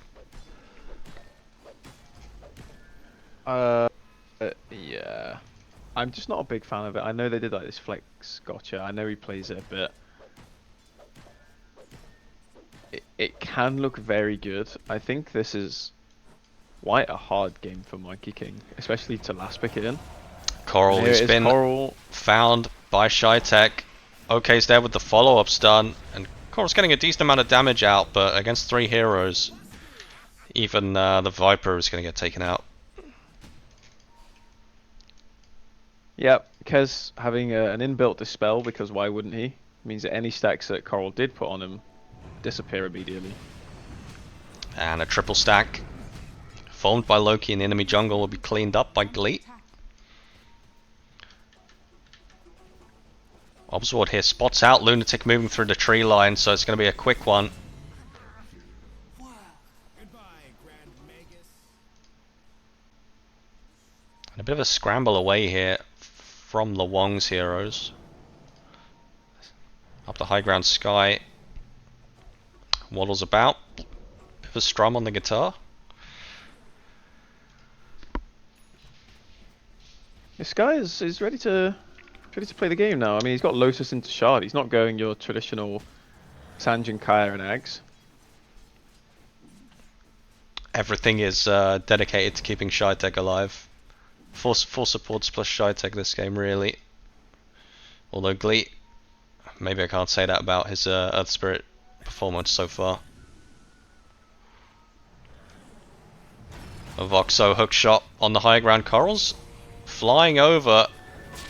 Yeah. I'm just not a big fan of it. I know they did like this flex gotcha. I know he plays it a bit. It can look very good. I think this is quite a hard game for Monkey King, especially to last pick it in. Coral, he's been found by Shytek. OK's there with the follow-up stun, and Coral's getting a decent amount of damage out, but against 3 heroes, even the Viper is going to get taken out. Yep, Kez having an inbuilt dispel, because why wouldn't he? Means that any stacks that Coral did put on him disappear immediately. And a triple stack formed by Loki in the enemy jungle will be cleaned up by Gleet. Obsword here spots out Lunatic moving through the tree line, so it's going to be a quick one. And a bit of a scramble away here from the Wongs heroes. Up the high ground, Sky waddles about. Bit of a strum on the guitar. This guy is ready to play the game now. I mean, he's got Lotus into Shard. He's not going your traditional Sanjin, Kaya, and Ags. Everything is dedicated to keeping Shytek alive. Full supports plus Shytek this game, really. Although Gleet, maybe I can't say that about his Earth Spirit performance so far. A Voxo hook shot on the high ground. Corals flying over,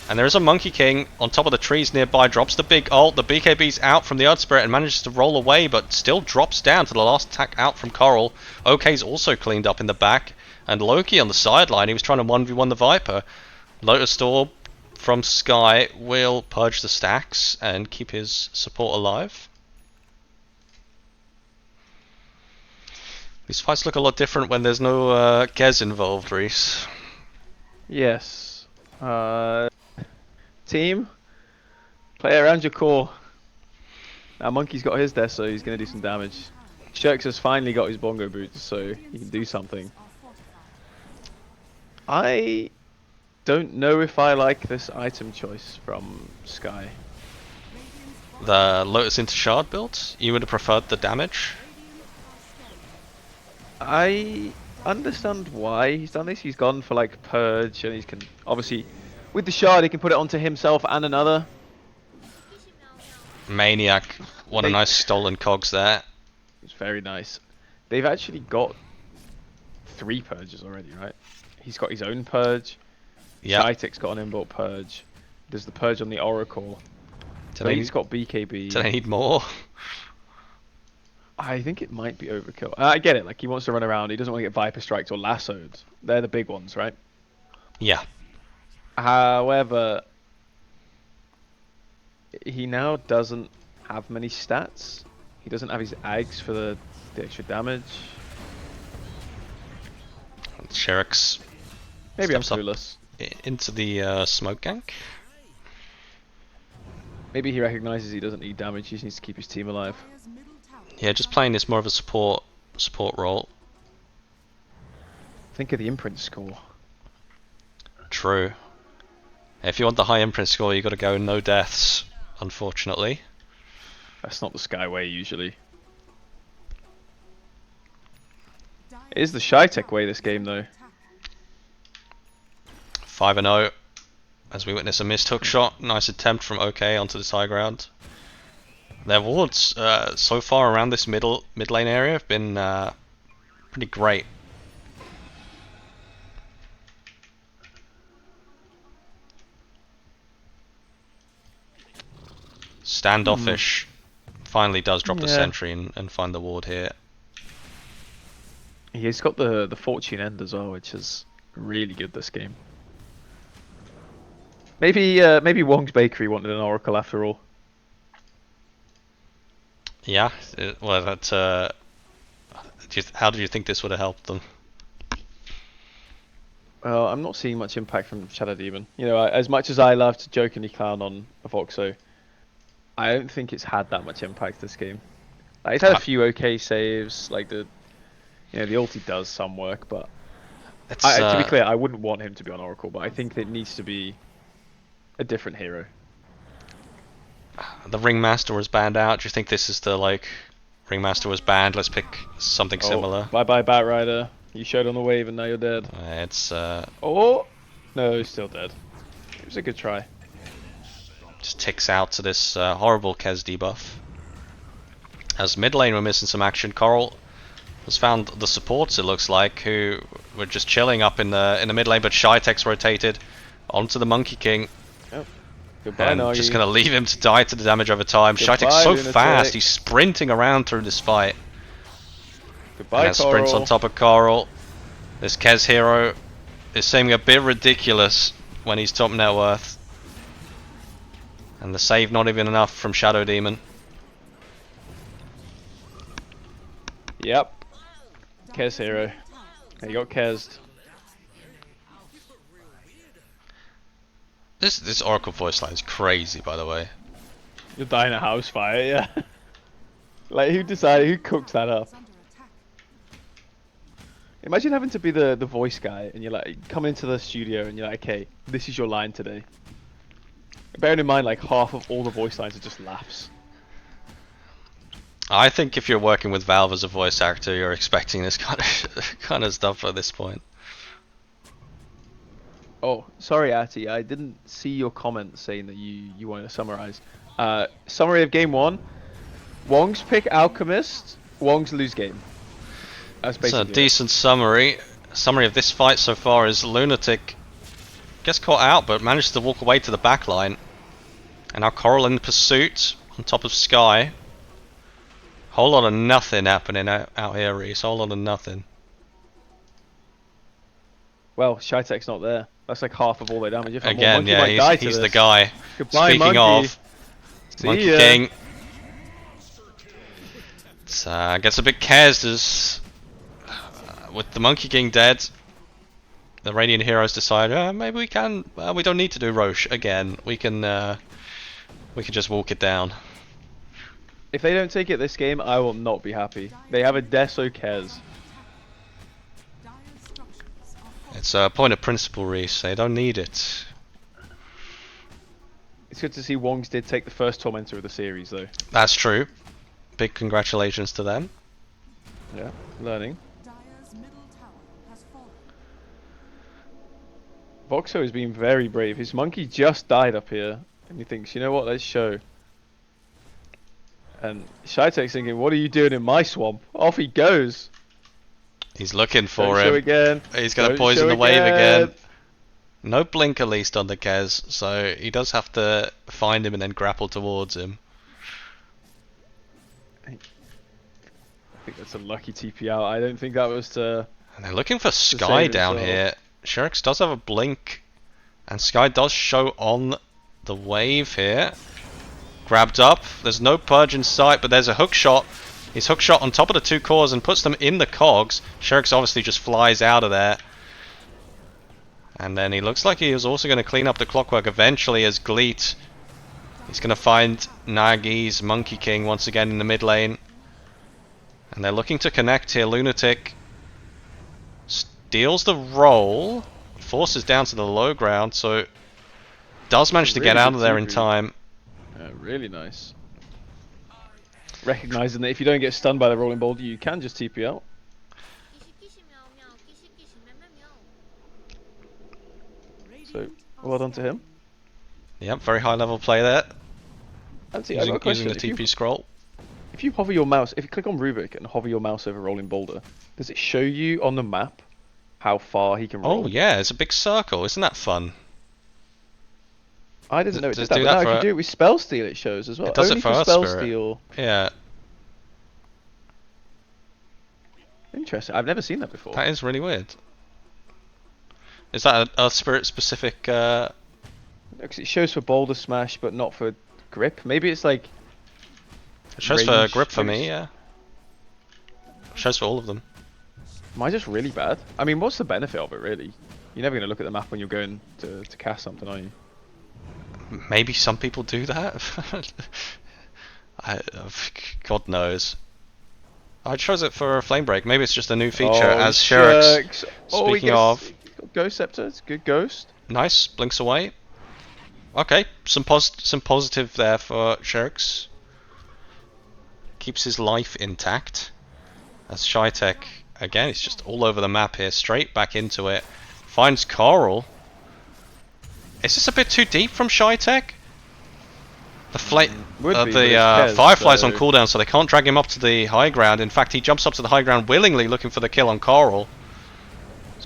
and there is a Monkey King on top of the trees nearby. Drops the big ult. The BKB's out from the Earth Spirit and manages to roll away, but still drops down to the last attack out from Coral. OK's also cleaned up in the back, and Loki on the sideline. He was trying to 1v1 the Viper. Lotus Storm from Sky will purge the stacks and keep his support alive. These fights look a lot different when there's no Gez involved, Reese. Yes. Team, play around your core. Now Monkey's got his there, so he's going to do some damage. Shirks has finally got his bongo boots, so he can do something. I don't know if I like this item choice from Sky. The Lotus into Shard build? You would have preferred the damage? I understand why he's done this. He's gone for like Purge, and he can obviously, with the shard, he can put it onto himself and another. Maniac. What a They- nice stolen cogs there. It's very nice. They've actually got 3 Purges already, right? He's got his own Purge. Yeah. Shytek's got an inbuilt Purge. There's the Purge on the Oracle. Do they, He's got BKB. do they need more? I think it might be overkill. I get it. Like, he wants to run around. He doesn't want to get Viper Striked or lassoed. They're the big ones, right? Yeah. However, he now doesn't have many stats. He doesn't have his Ags for the extra damage. Sherrick's Maybe I'm steps up clueless. into the smoke gank. Maybe he recognizes he doesn't need damage. He just needs to keep his team alive. Dire's middle tower Yeah, just playing this more of a support role. Think of the imprint score. True. If you want the high imprint score, you got to go no deaths, unfortunately. That's not the Skyway usually. Dire's It is the Shytek way this game though. attack. 5-0 as we witness a missed hook shot. Nice attempt from OK onto this high ground. Their wards so far around this mid lane area have been pretty great. Standoffish finally does drop the Yeah. sentry and find the ward here. He's got the Fortune End as well, which is really good this game. Maybe Wong's Bakery wanted an Oracle after all. Yeah, well, that. How do you think this would have helped them? Well, I'm not seeing much impact from Shadow Demon. You know, as much as I love to jokingly clown on Avoxo, I don't think it's had that much impact this game. Like, it's had a few okay saves, like the ulti does some work, but It's, to be clear, I wouldn't want him to be on Oracle, but I think it needs to be a different hero. the Ringmaster was banned out. Do you think this is the Ringmaster was banned? Let's pick something similar. Bye bye Bat Rider. You showed on the wave and now you're dead. It's Oh no, he's still dead. It was a good try. just ticks out to this horrible Kez debuff. As mid lane we're missing some action. Coral has found the supports, it looks like, who were just chilling up in the mid lane, but Shytek's rotated onto the Monkey King. Goodbye, And Nagi. just gonna leave him to die to the damage over time. Goodbye, Shytek's so Lunatic. fast, he's sprinting around through this fight. Goodbye, And sprints on top of Coral. This Kez hero is seeming a bit ridiculous when he's top net worth. And the save not even enough from Shadow Demon. Yep. Kez hero. He got Kez'd. This Oracle voice line is crazy, by the way. You're dying a house fire, yeah. Like, who cooked that up? Is under attack. Imagine having to be the voice guy and you're like, come into the studio and you're like, okay, this is your line today. Bearing in mind, like, half of all the voice lines are just laughs. I think if you're working with Valve as a voice actor, you're expecting this kind of stuff at this point. Oh, sorry, Ati, I didn't see your comment saying that you wanted to summarize. Summary of game 1. Wongs pick Alchemist, Wongs lose game. That's It's a basically it. decent summary. Summary of this fight so far is Lunatic gets caught out, but manages to walk away to the back line. And now Coral in pursuit on top of Sky. Whole lot of nothing happening out here, Reese. Whole lot of nothing. Well, Shytek's not there. That's like half of all their damage. If not more, Again, Monkey yeah, might die to he's the this. guy. Goodbye, Speaking Monkey. of, See Monkey ya. King gets a bit cares as with the Monkey King dead. The Radiant heroes decide, maybe we can. We don't need to do Roche again. We can just walk it down. If they don't take it this game, I will not be happy. They have a Deso Kez. Dire's structures are It's a point of principle, Reese. They don't need it. It's good to see Wongs did take the first Tormentor of the series, though. That's true. Big congratulations to them. Yeah, learning. Dire's middle tower has fallen. Voxo has been very brave. His monkey just died up here, and he thinks, you know what, let's show. And Shytek's thinking, what are you doing in my swamp? Off he goes. He's looking Don't for show him. again. He's going to Don't poison show the wave again. No blink at least on the Kez, so he does have to find him and then grapple towards him. I think that's a lucky TP out. I don't think that was to... And they're looking for save Sky down himself. here. Sherix does have a blink, and Sky does show on the wave here. Grabbed up. There's no purge in sight, but there's a hook shot. He's hook shot on top of the two cores and puts them in the cogs. Sherix obviously just flies out of there. And then he looks like he was also going to clean up the clockwork eventually as Gleet. He's going to find Nagi's Monkey King once again in the mid lane. And they're looking to connect here. Lunatic steals the roll, forces down to the low ground, so does manage to get Really out good of there in TP. time. Really nice. Recognizing that if you don't get stunned by the rolling boulder, you can just TP out. So, Radiant are well done to him. Yep, very high level play there. Antti, I've got a Using question. the TP scroll. If you hover your mouse, if you click on Rubik and hover your mouse over rolling boulder, does it show you on the map how far he can roll? Oh yeah, it's a big circle. Isn't that fun? I didn't know it Does did it that, do but that now if for you a- do it with spell steal, it shows as well. It does it Only for Earth spell Spirit. steal. Yeah, Interesting. I've never seen that before. that is really weird. Is that an Earth Spirit specific? 'Cause it shows for boulder smash, but not for grip. Maybe it's like It shows for range grip for boost. me, yeah. It shows for all of them. Am I just really bad? I mean, what's the benefit of it, really? You're never going to look at the map when you're going to cast something, are you? Maybe some people do that. God knows. I chose it for a flame break. Maybe it's just a new feature as Sherix. Oh, he Speaking gets of, Ghost Scepter. It's a good ghost. nice, blinks away. Okay, some positive there for Sherix. Keeps his life intact. As Shytek, again, it's just all over the map here, straight back into it. Finds Coral. Is this a bit too deep from Shytek? The Would be, but it's Kez, Firefly's on so- cooldown, so they can't drag him up to the high ground. In fact, he jumps up to the high ground willingly, looking for the kill on Coral.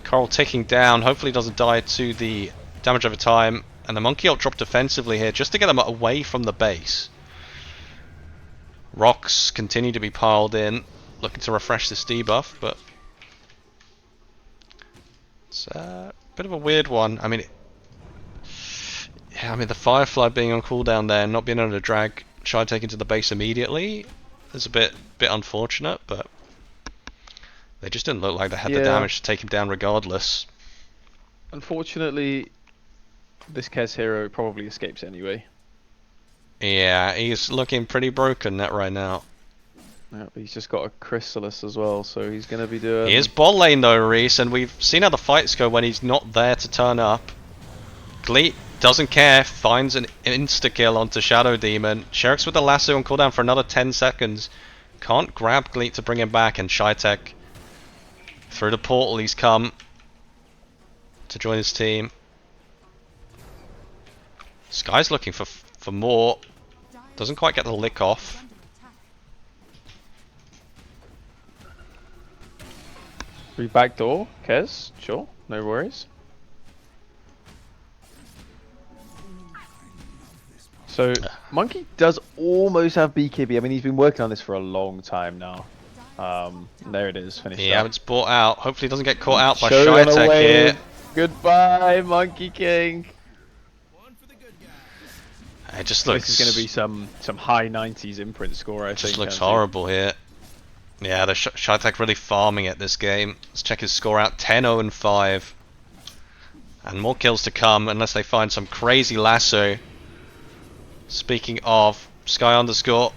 Coral ticking down. Hopefully, doesn't die to the damage over time. And the Monkey ult dropped defensively here, just to get them away from the base. Rocks continue to be piled in, looking to refresh this debuff, but it's a bit of a weird one. I mean, the Firefly being on cooldown there, and not being able to drag Shytek into the base immediately is a bit unfortunate, but they just didn't look like they had the Yeah. damage to take him down regardless. Unfortunately, this Kez hero probably escapes anyway. Yeah, he's looking pretty broken net right now. Yeah, but he's just got a Chrysalis as well, so he's going to be doing... He is bot lane though, Reese, and we've seen how the fights go when he's not there to turn up. Gleet doesn't care, finds an insta-kill onto Shadow Demon. Sherix with the lasso on cooldown for another 10 seconds. Can't grab Gleet to bring him back, and Shytek, through the portal he's come to join his team. Sky's looking for more. Doesn't quite get the lick off. under attack. We backdoor, Kez, sure, no worries. So, Monkey does almost have BKB. I mean, he's been working on this for a long time now. There it is, finished Yeah, up. it's bought out. Hopefully he doesn't get caught out by Showed on a Shytek wave. here. Goodbye, Monkey King. It just looks... This is going to be some high 90s imprint score, I think. just looks Antti. horrible here. Yeah, the Shytek really farming it this game. Let's check his score out. 10-0-5. And more kills to come unless they find some crazy lasso. Speaking of, Sky underscore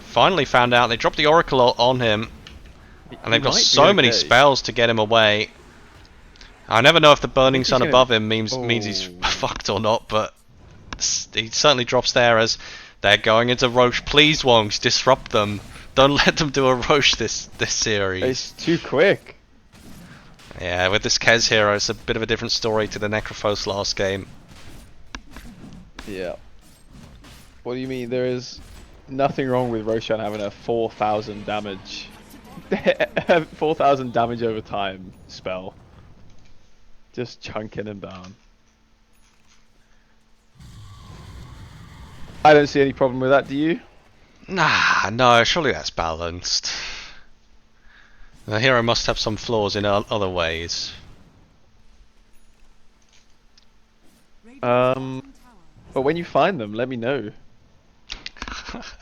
finally found out they dropped the Oracle on him. And they've got might be so many okay. spells to get him away. I never know if the burning he's sun gonna- above him means he's Oh. fucked or not, but he certainly drops there as they're going into Roche. Please, Wongs, disrupt them. Don't let them do a Roche this series. It's too quick. Yeah, with this Kez hero, it's a bit of a different story to the Necrophos last game. Yeah. What do you mean? There is nothing wrong with Roshan having a 4,000 damage, 4,000 damage over time spell. Just chunking him down. I don't see any problem with that. Do you? Nah, no, surely that's balanced. The hero must have some flaws in other ways. But when you find them, let me know.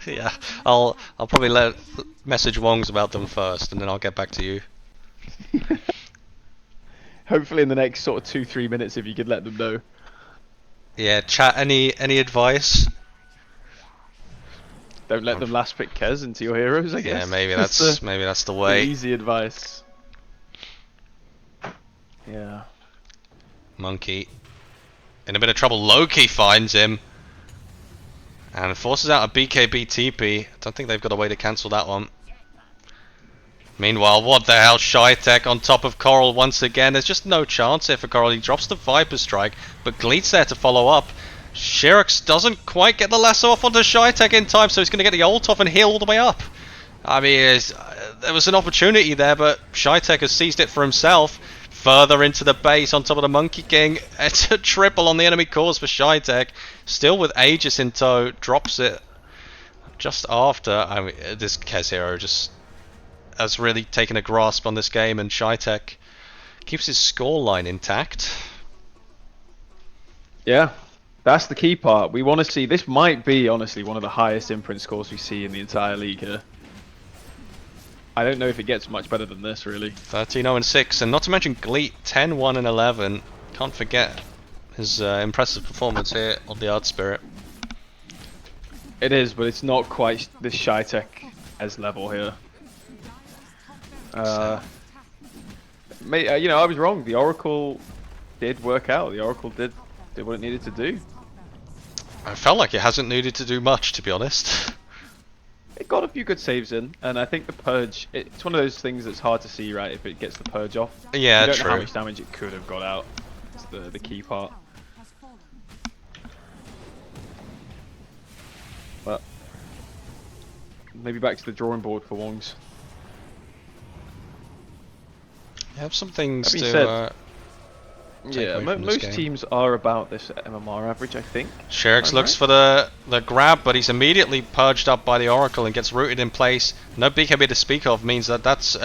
Yeah, I'll probably message Wongs about them first, and then I'll get back to you. Hopefully in the next sort of 2-3 minutes, if you could let them know. Yeah, chat. Any advice? Don't let them last pick Kez into your heroes, I guess. Yeah, maybe that's the the way. easy advice. Yeah. Monkey in a bit of trouble. Loki finds him and forces out a BKB TP. I don't think they've got a way to cancel that one. Meanwhile, what the hell? Shytech on top of Coral once again. There's just no chance here for Coral. He drops the Viper Strike, but Gleet's there to follow up. Shirix doesn't quite get the lasso off onto Shytech in time, so he's going to get the ult off and heal all the way up. I mean, there was an opportunity there, but Shytech has seized it for himself. Further into the base on top of the Monkey King. It's a triple on the enemy cores for Shytech. Still with Aegis in tow, drops it just after. I mean, this Kez hero just has really taken a grasp on this game, and Shytech keeps his scoreline intact. Yeah, that's the key part. We want to see, this might be honestly one of the highest imprint scores we see in the entire league here. I don't know if it gets much better than this, really. 13-0-6, and not to mention Gleet 10-1-11. Can't forget his impressive performance here on the Art Spirit. It is, but it's not quite this Shytech as level here. You know, I was wrong. The Oracle did work out. The Oracle did what it needed to do. I felt like it hasn't needed to do much, to be honest. It got a few good saves in, and I think the Purge, it's one of those things that's hard to see, right, if it gets the Purge off. Yeah, you don't true. know how much damage it could have got out. That's the key part. But maybe back to the drawing board for Wongs. You have some things That being to said, take yeah, away from this most game. teams are about this MMR average, I think. Shirix I'm looks right. for the grab, but he's immediately purged up by the Oracle and gets rooted in place. No BKB to speak of means that's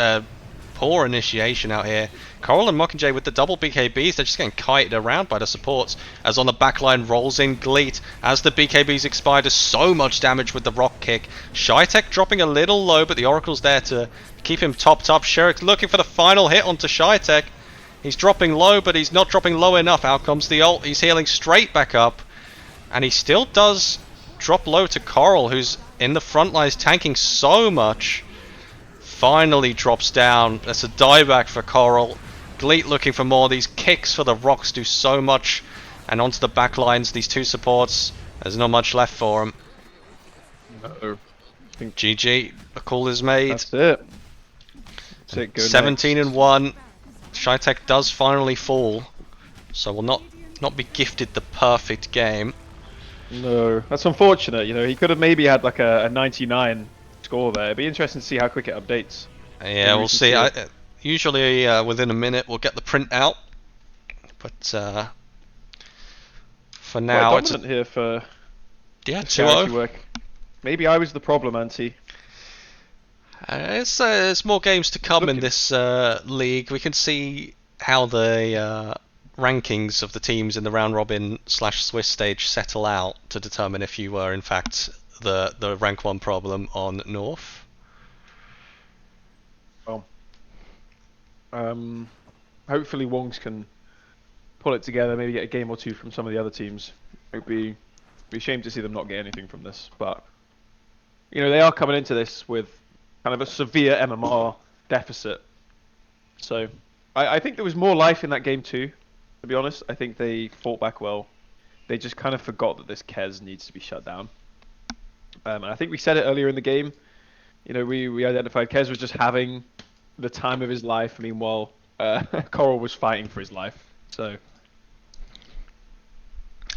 poor initiation out here. Coral and Mockingjay with the double BKBs, they're just getting kited around by the supports as on the backline rolls in Gleet as the BKBs expire. Does so much damage with the rock kick. Shytech dropping a little low, but the Oracle's there to keep him topped up. Shirix looking for the final hit onto Shytech. He's dropping low, but he's not dropping low enough. Out comes the ult. He's healing straight back up. And he still does drop low to Coral, who's in the front lines tanking so much. Finally drops down. That's a dieback for Coral. Gleet looking for more. These kicks for the rocks do so much. And onto the back lines, these two supports. There's not much left for him. No. GG. A call is made. That's it. That's it. Go 17-1. Shytech does finally fall, so will not be gifted the perfect game. No, that's unfortunate. You know, he could have maybe had like a 99 score there. It'd be interesting to see how quick it updates. Yeah, we'll see. Usually within a minute we'll get the print out, but for now Quite it's dominant here for yeah Skarity 2-0. work. Maybe I was the problem, Auntie. It's more games to come in Looking. this league. We can see how the rankings of the teams in the round robin / Swiss stage settle out to determine if you were in fact the rank 1 problem on North. Well, hopefully Wongs can pull it together. Maybe get a game or two from some of the other teams. It'd be a shame to see them not get anything from this, but you know they are coming into this with kind of a severe MMR deficit. So I think there was more life in that game too. To be honest, I think they fought back well. They just kind of forgot that this Kez needs to be shut down. And I think we said it earlier in the game. You know, we identified Kez was just having the time of his life. Meanwhile, Coral was fighting for his life. So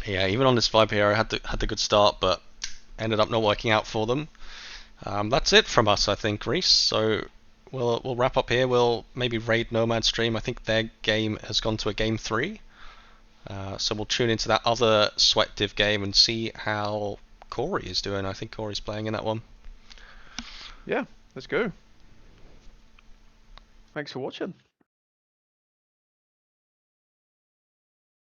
Yeah, even on this Viper hero had the good start, but ended up not working out for them. That's it from us, I think, Reese. So we'll wrap up here. We'll maybe raid Nomad stream. I think their game has gone to a game 3. So we'll tune into that other Sweat Div game and see how Corey is doing. I think Corey's playing in that one. yeah, let's go. Thanks for watching.